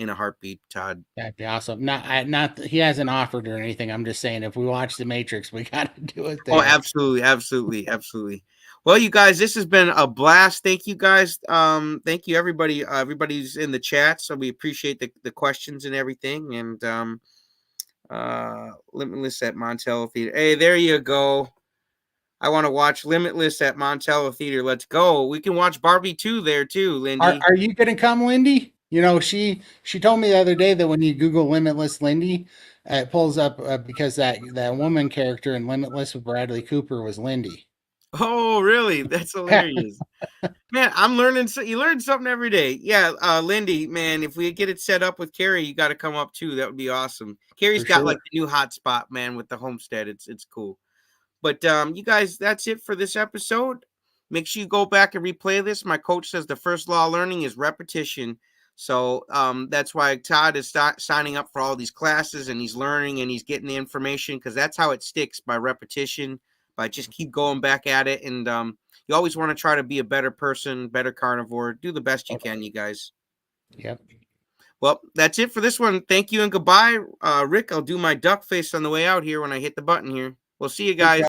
a heartbeat, Todd. That'd be awesome. Not he hasn't offered or anything. I'm just saying, if we watch The Matrix, we got to do it Oh, there. absolutely, absolutely, absolutely. Well, you guys, this has been a blast. Thank you guys. Thank you everybody. Everybody's in the chat, so we appreciate the questions and everything. And Limitless at Montello Theater. Hey, there you go. I want to watch Limitless at Montello Theater. Let's go. We can watch Barbie 2 there too, Lindy. Are you gonna come, Lindy? You know, she told me the other day that when you Google Limitless Lindy, it pulls up because that woman character in Limitless with Bradley Cooper was Lindy. Oh, really? That's hilarious. Man, I'm learning. You learn something every day. Yeah, Lindy, man, if we get it set up with Carrie, you got to come up too. That would be awesome. Carrie's For got like sure. the new hotspot, man, with the homestead. It's cool. But you guys, that's it for this episode. Make sure you go back and replay this. My coach says the first law of learning is repetition. So that's why Todd is signing up for all these classes and he's learning and he's getting the information because that's how it sticks by repetition, by just keep going back at it. And you always want to try to be a better person, better carnivore. Do the best you can, you guys. Yep. Well, that's it for this one. Thank you and goodbye. Rick, I'll do my duck face on the way out here when I hit the button here. We'll see you Good guys.